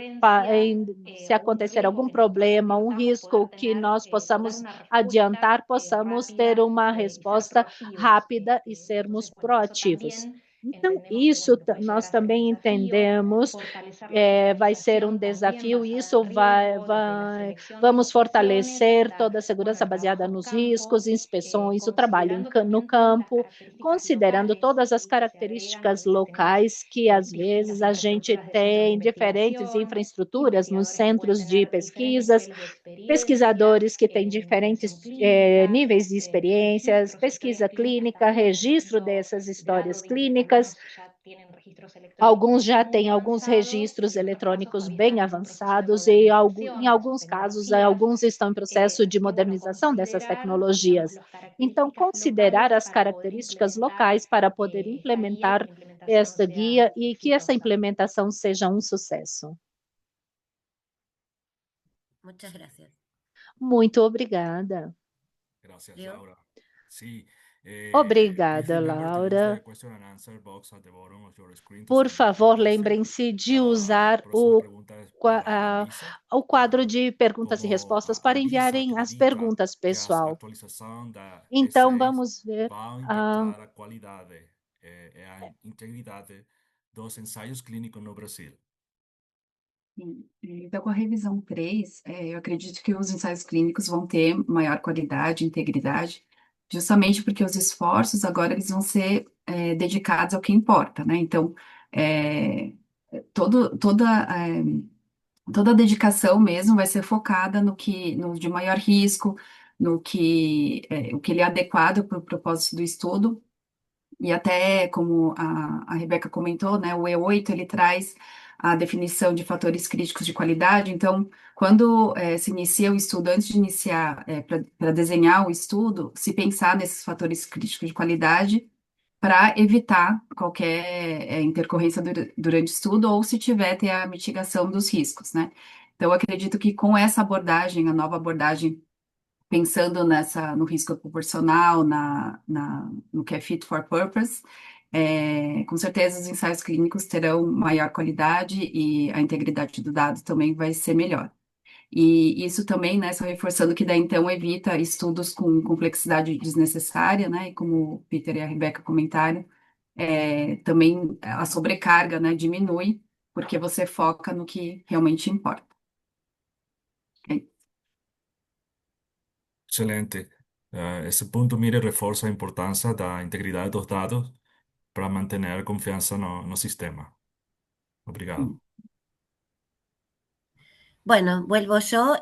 se acontecer algum problema, um risco que nós possamos adiantar, possamos ter uma resposta rápida e sermos proativos. Então, isso nós também entendemos, vai ser um desafio, e isso vamos fortalecer toda a segurança baseada nos riscos, inspeções, o trabalho no campo, considerando todas as características locais que, às vezes, a gente tem diferentes infraestruturas nos centros de pesquisas, pesquisadores que têm diferentes níveis de experiências, pesquisa clínica, registro dessas histórias clínicas. Alguns já têm alguns registros eletrônicos bem avançados e, em alguns casos, alguns estão em processo de modernização dessas tecnologias. Então, considerar as características locais para poder implementar esta guia e que essa implementação seja um sucesso. Muchas gracias. Muito obrigada. Gracias, Leo. Laura. Sí, Obrigada, please remember to use Laura. the question and answer box at the bottom of your screen to Por submit your favor, question. lembrem-se de A usar próxima pergunta é para Anvisa. o quadro de perguntas e Como respostas a para Anvisa enviarem as acredita perguntas, que a pessoal. atualização da Então, E6 vamos ver vai impactar a qualidade é a integridade dos ensaios clínicos no Brasil. Sim. Então, com a revisão 3, eu acredito que os ensaios clínicos vão ter maior qualidade, integridade, justamente porque os esforços agora eles vão ser dedicados ao que importa, né? Então, é, todo, toda, é, toda a dedicação mesmo vai ser focada no de maior risco, no que, o que ele é adequado para o propósito do estudo. E até, como a Rebeca comentou, né, o E8 ele traz a definição de fatores críticos de qualidade. Então, quando se inicia o estudo, antes de iniciar, para desenhar o estudo, se pensar nesses fatores críticos de qualidade para evitar qualquer intercorrência durante o estudo, ou se tiver, ter a mitigação dos riscos, né? Então, eu acredito que com essa abordagem, a nova abordagem pensando no risco proporcional, no que é fit for purpose, com certeza os ensaios clínicos terão maior qualidade e a integridade do dado também vai ser melhor. E isso também, né, só reforçando que daí então evita estudos com complexidade desnecessária, né, e como o Peter e a Rebeca comentaram, também a sobrecarga, né, diminui, porque você foca no que realmente importa. Ok? Excelente. Esse ponto, mire, reforça a importância da integridade dos dados para manter confiança no sistema. Obrigado. Bueno, vuelvo yo.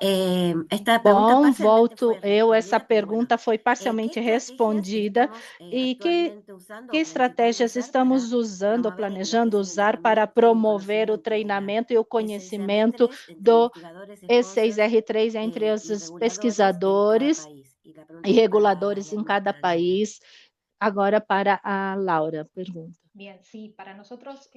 Esta pregunta Bom, parcialmente volto fue eu. Essa respondida, pero bueno, pergunta foi ¿qué parcialmente estrategias respondida. estamos E actualmente usando que o planificando estratégias usar estamos para usando ou promover el planejando usar para aperfilamiento y promover o conocimiento de la treinamento e o conhecimento E6R3 entre do investigadores, sponsors E6R3 entre os y reguladores en cada pesquisadores país? Y la pregunta e es reguladores em cada para Laura. país? Agora para a Laura, pergunta. Bien, sí, para nosotros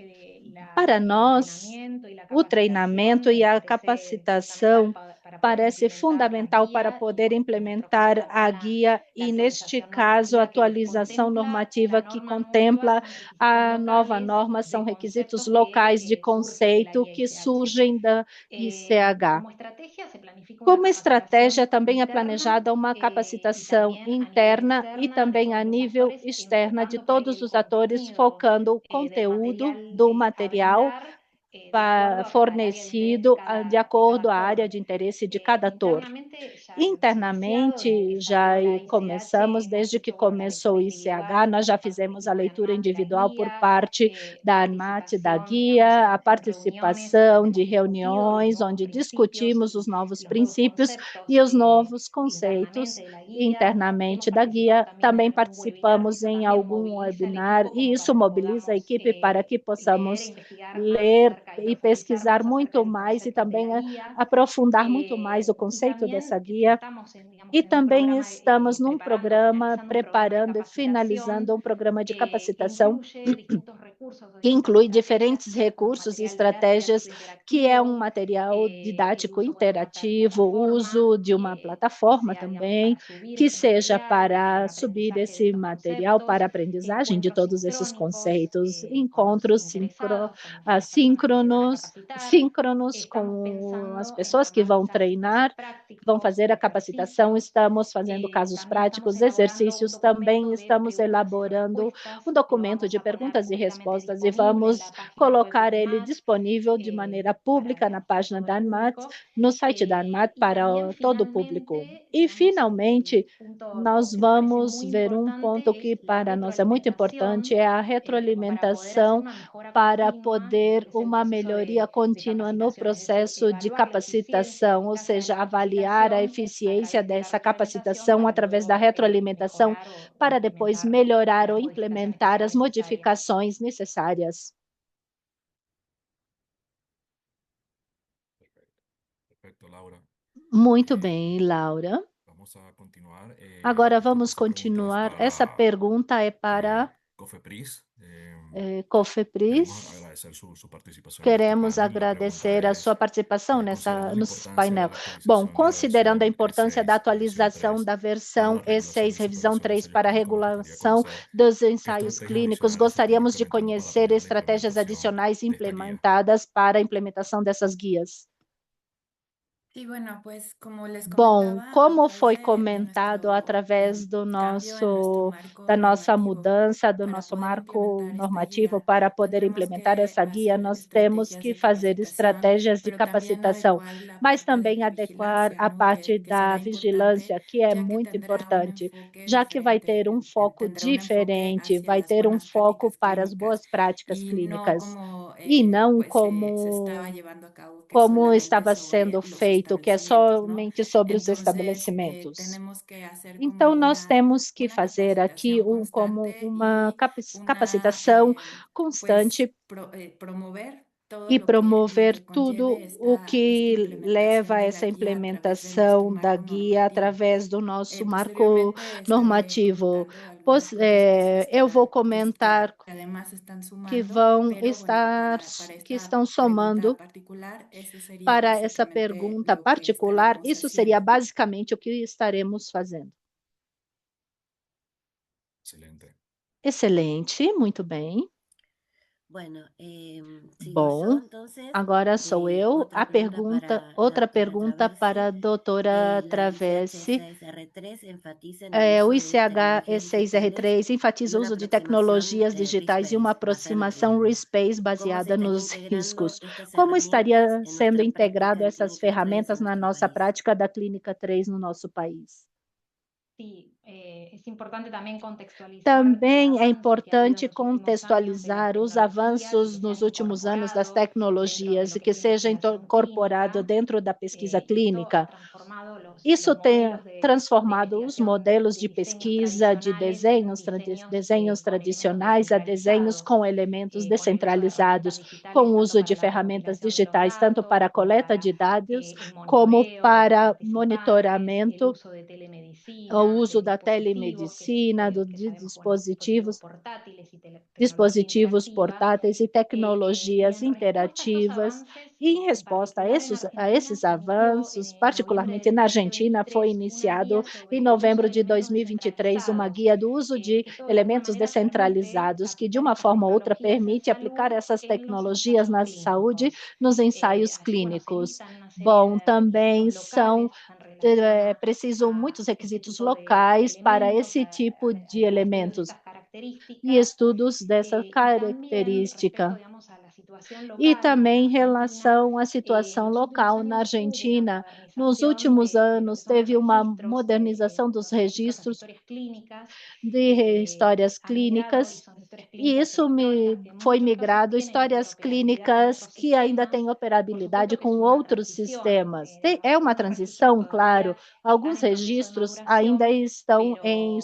Para el nós, entrenamiento y la o capacitación treinamento e a parece capacitação fundamental para poder parece implementar la fundamental para guía y poder en nuestro caso implementar a también guia la e, neste actualización caso, a normativa que atualização contempla la normativa que norma nueva, contempla son requisitos a nova locales norma, são de requisitos conceptos locais de que surgen de la conceito guía que ICH. surgem da ICH. Como estrategia se planifica una Como estratégia, capacitación também é interna planejada uma y capacitação también a nivel interna e externa de também a todos los nível actores, externa de enfocando para que todos el os atores, contenido focando o del conteúdo material do a material brindar de acuerdo al área de interés fornecido de de acordo cada à área actor. de interesse de cada ator. Internamente ya hemos iniciado desde que Internamente, já salió la ICH, começamos, hemos desde que hecho bueno, la começou o lectura ICH, individual nós já por parte del fizemos a equipo de leitura ANMAT de la individual por guía, parte da ANMAT, da participación, digamos, guia, a en reuniones participação donde de hemos discutido los reuniões, nuevos onde principios discutimos y os novos los nuevos princípios e conceptos os novos internamente conceitos de la guía. Hemos internamente da participado guia. también en Também algún webinar y participamos eso em también algum moviliza el webinar equipo e como isso para que mobiliza a podamos equipe para que leer e possamos investigar más de ler cerca y e pesquisar profundizarnos acerca muito de los mais e conceptos de também la guía. aprofundar muito mais o Y conceito dessa también guia. estamos digamos, E en un também programa, estamos num preparando y programa, finalizando un programa de preparando e capacitación finalizando um programa de que capacitação incluye distintos recursos o que distintas inclui estrategias, diferentes como recursos e material didáctico estratégias, que é um interactivo, material el didático uso bueno, de una interativo, o plataforma uso de uma que plataforma sea, digamos, também, para subir que ese seja material y para para el subir aprendizaje de esse estos material para conceptos, a aprendizagem de encuentros todos esses sincrónicos conceitos, con los encontros interesados, con las personas que se van a capacitar. síncronos Estamos com as pensando en pessoas que vão organizar casos treinar, vão prácticos, fazer a capacitação, ejercicios. estamos fazendo casos También estamos práticos, elaborando un exercícios, também documento de estamos preguntas y elaborando um respuestas que lo documento vamos de a poner perguntas e públicamente respostas e disponible en vamos la página web de colocar ele ANMAT disponível de maneira pública na para página todo da el ANMAT, público. no site da ANMAT Y para también todo o público. finalmente, E, digamos, finalmente, el punto nós que nos parece vamos muy ver um ponto importante que es la para nós é muito importante, retroalimentación, é a como para poder hacer retroalimentação una mejora para continua en lo poder que es el uma proceso melhoria de contínua no capacitación, es decir, processo de evaluar la eficiencia y capacitação, ou eficacia de seja, la avaliar a capacitación a eficiência través de la dessa retroalimentación capacitação para através da luego retroalimentação, mejorar o para depois implementar melhorar las ou modificaciones que implementar sean as necesarias. modificações necessárias. Perfecto, Laura. Muito bem, Laura. Vamos a continuar. Agora vamos continuar. Essa pergunta é para Cofepris. Cofepris. Queremos agradecer su participación en este Queremos panel. La agradecer pregunta a sua participação considerando la no importancia painel. de la actualización Bom, de la considerando a versión importância da E6, atualização revisión da 3, versão para la regulación E6, y revisão supervisión de 3, ensayos para a clínicos, nos gustaría regulação conocer dos qué ensaios estrategias clínicos. adicionales están Gostaríamos de implementando para conhecer apoyar la estratégias implementación adicionais de esta guía. implementadas para a implementação dessas guias. Sí, bueno, pues como les Bom, comentaba, a como través foi de comentado nuestro através cambio en nuestro da marco nossa normativo mudança, do para nosso poder marco implementar esta normativo guía, para poder tendremos implementar que essa guia, hacer nós temos estrategias que de fazer capacitación, estratégias de pero también capacitação, adecuar la mas parte de também la adequar vigilancia, a ¿no? parte Que da será importante, vigilância, que é ya que muito tendrá un importante, enfoque já que vai diferente, ter um foco tendrá un enfoque diferente, hacia vai las ter um buenas foco prácticas para as clínicas boas práticas y no clínicas, como e não pues se estaba como llevando a cabo, que como solamente estava sobre sendo los feito, que é establecimientos, ¿no? somente sobre os Entonces, estabelecimentos. tenemos que hacer Então, como nós temos que una fazer aqui capacitación como constante uma y una, capacitação pues, constante promover todo e lo promover que tudo conlleve o esta que leva implementación a de essa la guía a través de nuestro implementação da marco guia normativo. através do nosso marco Posteriormente estaré normativo. comentando algunos proyectos Eu vou que comentar además están que sumando, vão pero bueno, estar, para que esta estão pregunta somando particular, eso sería para essa básicamente pergunta lo que particular. estaremos Isso seria haciendo. basicamente o que estaremos fazendo. Excelente. Excelente, muito bem. Bueno, sigo yo Bom, entonces. agora sou eu. Otra pregunta para la Outra doctora pergunta para a Traversi. doutora La Travessi. ICH6R3 enfatiza en el O uso de tecnologías digitales ICHE6R3 y enfatiza o una uso de aproximación tecnologias digitais e uma risk-based basada en el aproximação riesgo. risk-based ¿Cómo se baseada estaría nos integrando riscos. estas Como herramientas estaria en sendo nuestra integrado práctica de essas Clínica 3 en ferramentas na nuestro nossa país? prática da Clínica 3 no nosso país? Também é importante contextualizar os avanços nos últimos anos das tecnologias e que seja incorporado dentro da pesquisa clínica. Isso tem transformado os modelos de pesquisa de desenhos tradicionais a desenhos com elementos descentralizados, com o uso de ferramentas digitais, tanto para a coleta de dados, como para monitoramento, o uso da telemedicina, de dispositivos portáteis e tecnologias interativas. E em resposta a esses avanços, particularmente na Argentina, foi iniciado em novembro de 2023 uma guia do uso de elementos descentralizados que, de uma forma ou outra, permite aplicar essas tecnologias na saúde nos ensaios clínicos. Bom, também são precisam muitos requisitos locais para esse tipo de elementos e estudos dessa característica. E também em relação à situação local na Argentina, nos últimos anos teve uma modernização dos registros de histórias clínicas, e isso foi migrado histórias clínicas que ainda têm operabilidade com outros sistemas. É uma transição, claro, alguns registros ainda estão em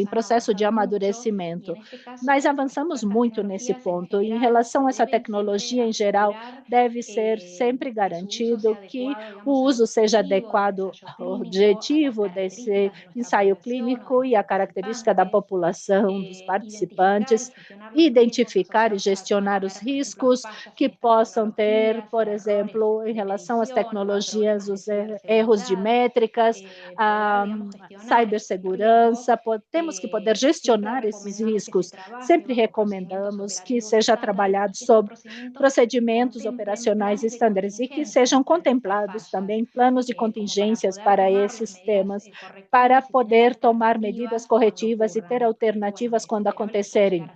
processo de amadurecimento, mas avançamos muito nesse ponto. Em relação a essa tecnologia em geral, deve ser sempre garantido que o uso seja adequado ao objetivo desse ensaio clínico e a característica da população, dos participantes, identificar e gestionar os riscos que possam ter, por exemplo, em relação às tecnologias, os erros de métricas, a cibersegurança, temos que poder gestionar esses riscos. Sempre recomendamos que seja trabalhado sobre procedimentos operacionais estándares e que sejam contemplados também planos de contingências para esses temas, para poder tomar medidas corretivas e ter alternativas quando acontecerem.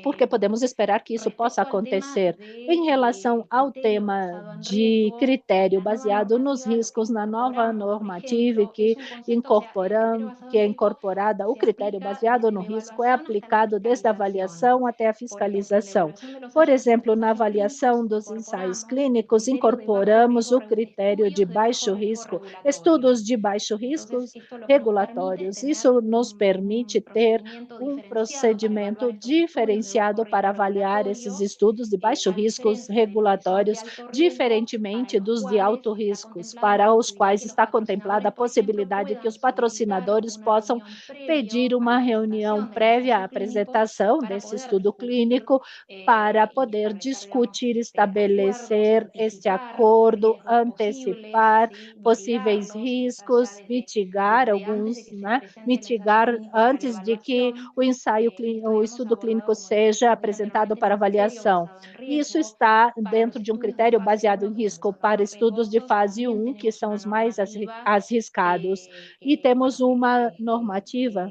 Porque podemos esperar que isso possa acontecer. Em relação ao tema de critério baseado nos riscos na nova normativa que é incorporada, o critério baseado no risco é aplicado desde a avaliação até a fiscalização. Por exemplo, na avaliação dos ensaios clínicos, incorporamos o critério de baixo risco, estudos de baixo risco regulatórios. Isso nos permite ter um procedimento diferenciado para avaliar esses estudos de baixo riscos regulatórios, diferentemente dos de alto riscos, para os quais está contemplada a possibilidade que os patrocinadores possam pedir uma reunião prévia à apresentação desse estudo clínico para poder discutir, estabelecer este acordo, antecipar possíveis riscos, mitigar alguns, né? Mitigar antes de que o ensaio clínico, o estudo clínico seja apresentado para avaliação. Isso está dentro de um critério baseado em risco para estudos de fase 1, que são os mais arriscados. E temos uma normativa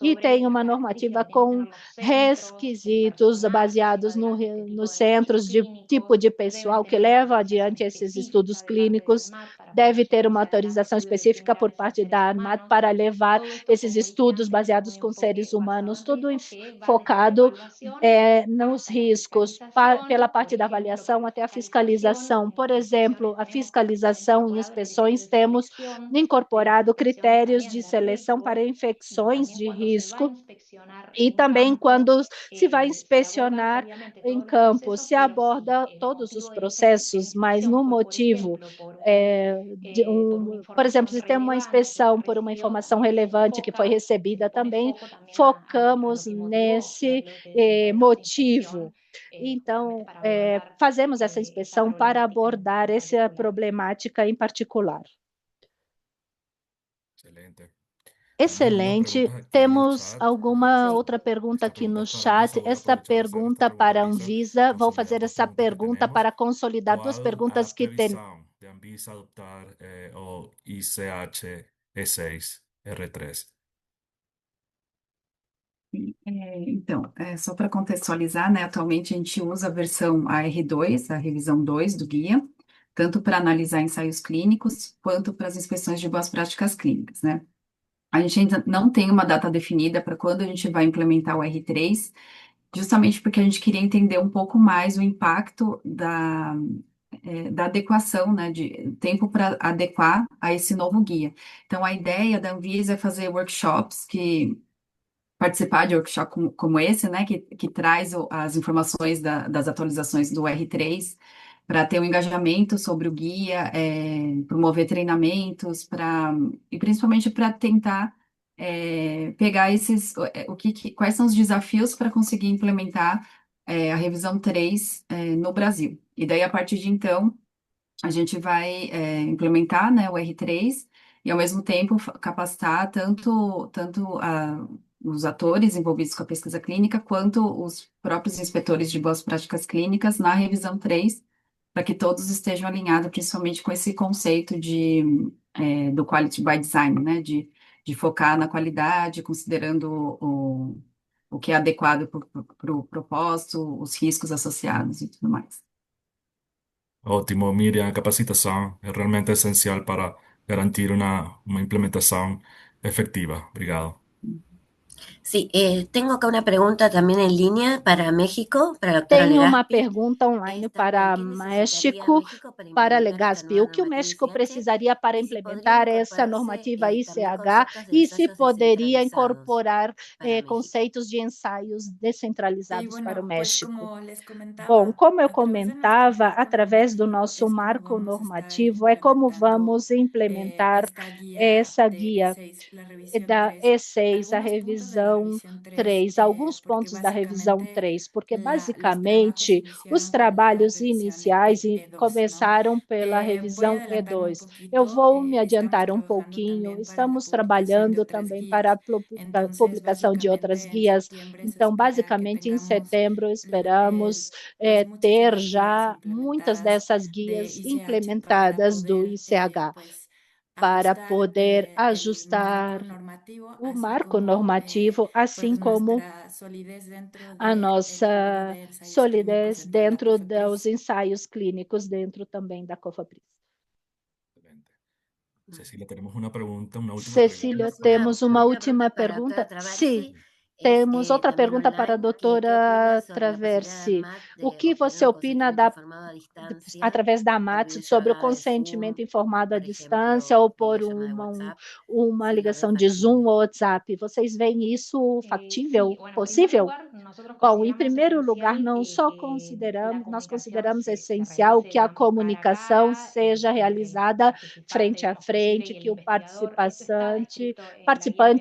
e tem uma normativa com requisitos baseados nos centros de tipo de pessoal que leva adiante esses estudos clínicos, deve ter uma autorização específica por parte da ANMAT para levar esses estudos baseados com seres humanos, tudo focado nos riscos, pela parte da avaliação até a fiscalização. Por exemplo, a fiscalização em inspeções, temos incorporado critérios de seleção para infecções de risco e também quando se vai inspecionar em campo, se aborda todos os processos, mas no motivo, por exemplo, se tem uma inspeção por uma informação relevante que foi recebida, também focamos nesse motivo. Então, fazemos essa inspeção para abordar essa problemática em particular. Excelente. Excelente. Temos alguma outra pergunta aqui no chat? Esta pergunta para a Anvisa, vou fazer essa pergunta para consolidar duas perguntas que tem. De Anvisa adoptar o ICH E6 R3? Então, só para contextualizar, né, atualmente a gente usa a versão AR2, a revisão 2 do guia, tanto para analisar ensaios clínicos, quanto para as inspeções de boas práticas clínicas, né? A gente ainda não tem uma data definida para quando a gente vai implementar o R3, justamente porque a gente queria entender um pouco mais o impacto da adequação, né, de tempo para adequar a esse novo guia. Então, a ideia da Anvisa é fazer workshops participar de workshop como esse, né, que traz as informações das atualizações do R3, para ter um engajamento sobre o guia, promover treinamentos, e principalmente para tentar pegar quais são os desafios para conseguir implementar a revisão 3 no Brasil. E daí, a partir de então, a gente vai implementar, né, o R3 e, ao mesmo tempo, capacitar tanto os atores envolvidos com a pesquisa clínica, quanto os próprios inspetores de boas práticas clínicas na revisão 3, para que todos estejam alinhados, principalmente com esse conceito do Quality by Design, né, de focar na qualidade, considerando o que é adequado para o propósito, os riscos associados e tudo mais. Ótimo, Miriam, a capacitação é realmente essencial para garantir uma implementação efetiva. Obrigado. Sí, tengo acá una pregunta también en línea para México, para la doctora Tem uma Legaspi. pergunta online para México, para Legaspi. O que o México precisaria para implementar essa normativa ICH e se poderia incorporar conceitos de ensaios descentralizados para o México? Bom, como eu comentava, através do nosso marco normativo, é como vamos implementar essa guia da E6, a revisão 3, alguns pontos da revisão 3, porque basicamente os trabalhos iniciais começaram pela revisão E2. Eu vou me adiantar um pouquinho, estamos trabalhando também para a publicação de outras guias, então basicamente em setembro esperamos ter já muitas dessas guias implementadas do ICH para poder ajustar o marco normativo, assim como a nossa solidez dentro dos ensaios clínicos, dentro também da COFAPRIS. Cecília, temos uma pergunta, uma última Cecília, pergunta. temos uma última pergunta? Sim. Temos outra pergunta para a doutora Traversi. O que você opina através da AMAT sobre o consentimento informado à distância ou por uma ligação de Zoom ou WhatsApp? Vocês veem isso factível, possível? Bom, em primeiro lugar, nós consideramos essencial que a comunicação seja realizada frente a frente, que o participante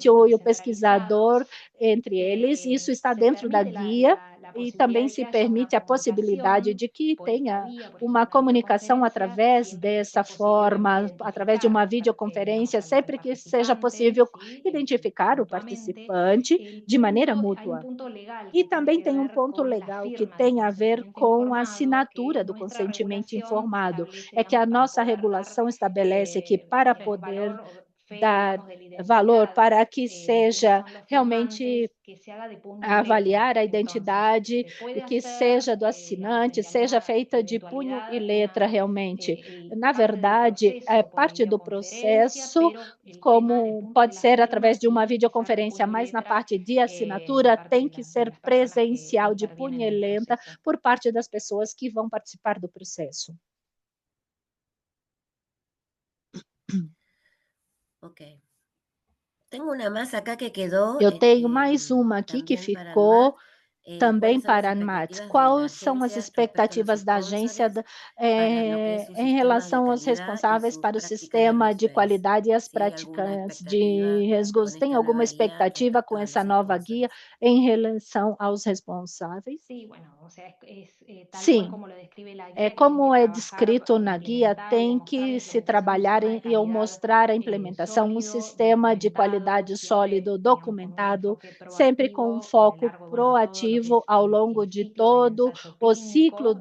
e o pesquisador entre entre eles. Isso está dentro da guia e também se permite a possibilidade de que tenha uma comunicação através dessa forma, através de uma videoconferência, sempre que seja possível identificar o participante de maneira mútua. E também tem um ponto legal que tem a ver com a assinatura do consentimento informado. É que a nossa regulação estabelece que para poder dar valor, para que seja realmente avaliar a identidade e que seja do assinante, seja feita de punho e letra realmente. Na verdade, é parte do processo, como pode ser através de uma videoconferência, mas na parte de assinatura tem que ser presencial, de punho e letra, por parte das pessoas que vão participar do processo. Ok. Tengo una más acá que quedó Eu tenho mais uma aqui que también para Anmat. ficou também para a ANMAT. Quais são as expectativas da agência em relação aos responsáveis para o sistema de qualidade e as práticas de resguardo? Tem alguma expectativa com essa nova guia em relação aos responsáveis? Sim. Como é descrito na guia, tem que se trabalhar e mostrar a implementação, um sistema de qualidade sólido, documentado, sempre com um foco proativo ao longo de todo o ciclo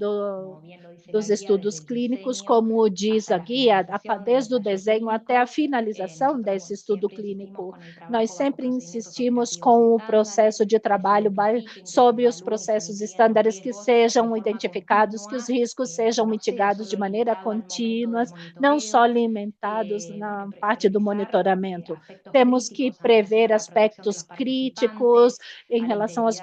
dos estudos clínicos, como diz a guia, desde o desenho até a finalização desse estudo clínico. Nós sempre insistimos com o processo de trabalho sob os processos estándares que sejam identificados, que os riscos sejam mitigados de maneira contínua, não só alimentados na parte do monitoramento. Temos que prever aspectos críticos em relação aos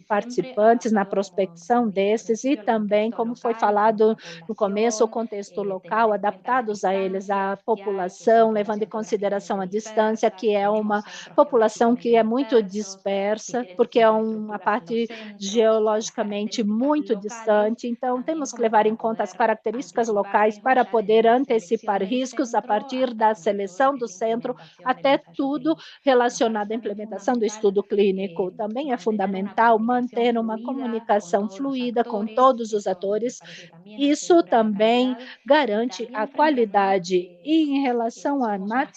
participantes na prospecção desses e também, como foi falado no começo, o contexto local, adaptados a eles, a população, levando em consideração a distância, que é uma população que é muito dispersa, porque é uma parte geologicamente muito distante, então temos que levar em conta as características locais para poder antecipar riscos a partir da seleção do centro até tudo relacionado à implementação do estudo clínico. Também é fundamental manter uma comunicação fluida com todos os atores. Isso também garante a qualidade. E em relação à ANMAT,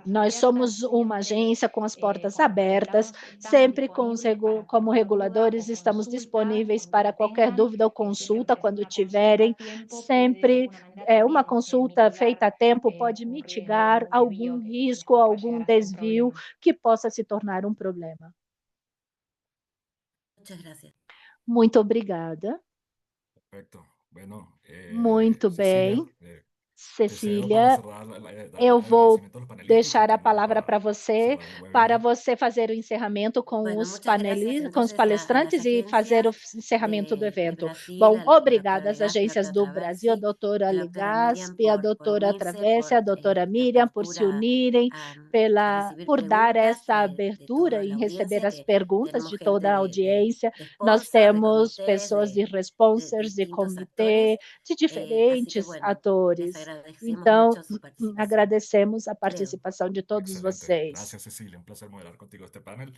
nós somos uma agência com as portas abertas, sempre como reguladores estamos disponíveis para qualquer dúvida ou consulta quando tiverem. Sempre uma consulta feita a tempo pode mitigar algum risco, algum desvio que possa se tornar um problema. Muchas gracias. Muito obrigada. Perfecto. Bueno, Muito bem. Cecília, para Cecília, cerrar eu vou agradecimiento a los panelistas y deixar a también palavra para para você, cerrar el para webinar. você fazer o encerramento com Bueno, os muchas gracias panelistas, com os entonces palestrantes e fazer o agencias encerramento do de evento. Brasil, Bom, a obrigada às Legazpi, agências a do Brasil, a Traversi, doutora a la doctora Miriam Legaspi, a por doutora unirse, Travessi, a doutora esta Miriam, por se apertura unirem, a recibir por dar preguntas essa de abertura toda em la receber audiencia, as que perguntas tenemos de gente toda a audiência. de Nós sponsors, de temos comités, pessoas de de sponsors, de distintos comitê, actores. de Así que diferentes bueno, les atores. agradecemos Então, mucho su participación. agradecemos a Leo. participação de todos Excelente. vocês. Gracias, Cecilia. Un placer moderar contigo este panel.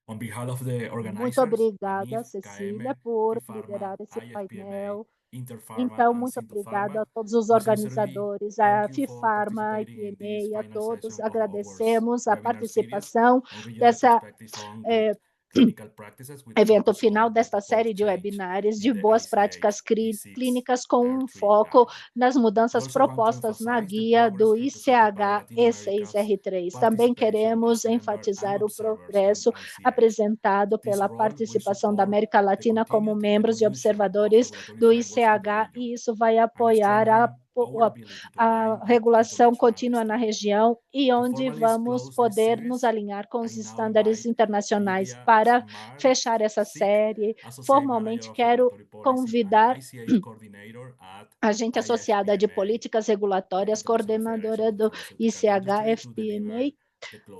On behalf of the Muito organizers, obrigada, AMIF, Cecília, KM, por T-Pharma, liderar esse IFPMA, painel. Interpharma, Então, and muito obrigada Syntopharma, a todos os we sincerely organizadores, thank a you for FIFARMA, a participating in this IPMA, a final todos. session of our Agradecemos a webinar series participação on regional dessa perspectives on good eh, clinical practices with a evento focus final on the desta série proposed de change webinários in de the boas ICH práticas E6 clínicas com um R3 foco guideline. nas We mudanças also want to propostas na emphasize the guia do progress represented by ICH Latin America's E6R3. Também participation queremos as member and enfatizar o observers in progresso ICH. apresentado This pela role will participação da support América the Latina como continued membros e evolution of observadores regulatory do frameworks in the ICH, region e isso vai and apoiar strengthen our ability to align a with regulação international contínua na standards. região e To onde formally vamos close this poder nos series, alinhar com os I now estándares invite internacionais. Lydia Para Smart fechar essa Sick, série, Associate Manager formalmente of quero Regulatory Policy and convidar ICH Coordinator at agente associada de IFPMA, políticas regulatórias, International Federation coordenadora of do Pharmaceutical Industry, to ICH-FPMA, deliver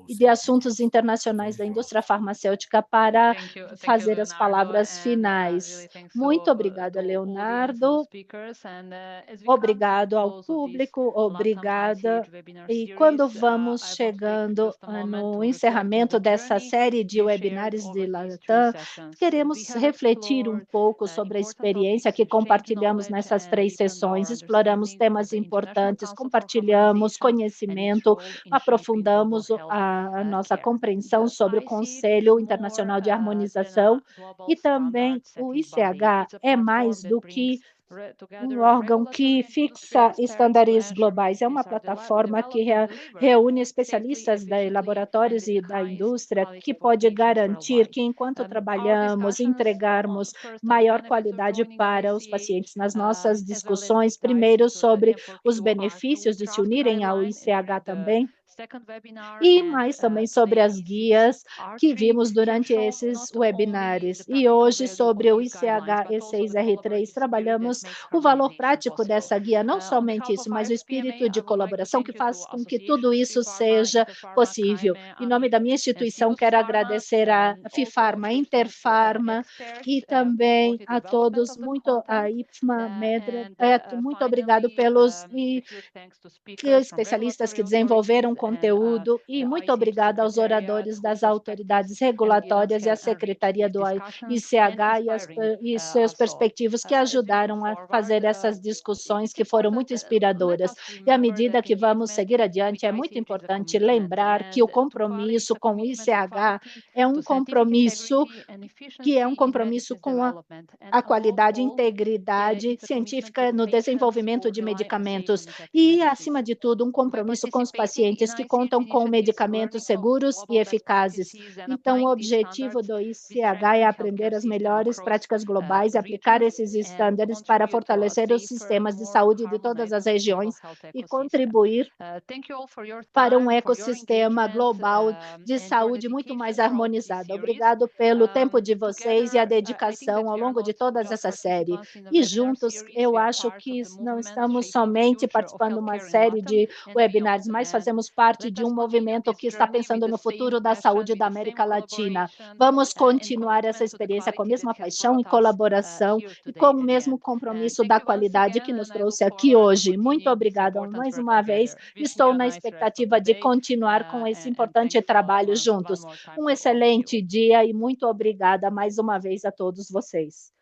e de Assuntos Internacionais da Indústria Farmacêutica para fazer as palavras finais. Muito obrigada, Leonardo. Obrigado ao público, obrigada. E quando vamos chegando no encerramento dessa série de webinários de Latam, queremos refletir um pouco sobre a experiência que compartilhamos nessas 3 sessões, exploramos temas importantes, compartilhamos conhecimento, aprofundamos a nossa compreensão sobre o Conselho Internacional de Harmonização e também o ICH é mais do que um órgão que fixa estándares globais. É uma plataforma que reúne especialistas de laboratórios e da indústria que pode garantir que, enquanto trabalhamos, entregarmos maior qualidade para os pacientes. Nas nossas discussões, primeiro sobre os benefícios de se unirem ao ICH também, e mais também sobre as guias que vimos durante esses webinários. E hoje, sobre o ICH E6R3, trabalhamos o valor prático dessa guia, não somente isso, mas o espírito de colaboração que faz com que tudo isso seja possível. Em nome da minha instituição, quero agradecer a FIFARMA, a Interfarma e também a todos, muito a IPFMA, Medra, muito obrigado pelos especialistas que desenvolveram conteúdo e muito obrigada aos oradores das autoridades regulatórias e à Secretaria do ICH e seus perspectivos que ajudaram a fazer essas discussões que foram muito inspiradoras. E à medida que vamos seguir adiante, é muito importante lembrar que o compromisso com o ICH é um compromisso com a qualidade e integridade científica no desenvolvimento de medicamentos e, acima de tudo, um compromisso com os pacientes que contam com medicamentos seguros e eficazes. Então, o objetivo do ICH é aprender as melhores práticas globais e aplicar esses estándares para fortalecer os sistemas de saúde de todas as regiões e contribuir para um ecossistema global de saúde muito mais harmonizado. Obrigado pelo tempo de vocês e a dedicação ao longo de toda essa série. E juntos, eu acho que não estamos somente participando de uma série de webinários, mas fazemos parte de um movimento que está pensando no futuro da saúde da América Latina. Vamos continuar essa experiência com a mesma paixão e colaboração e com o mesmo compromisso da qualidade que nos trouxe aqui hoje. Muito obrigada mais uma vez. Estou na expectativa de continuar com esse importante trabalho juntos. Um excelente dia e muito obrigada mais uma vez a todos vocês.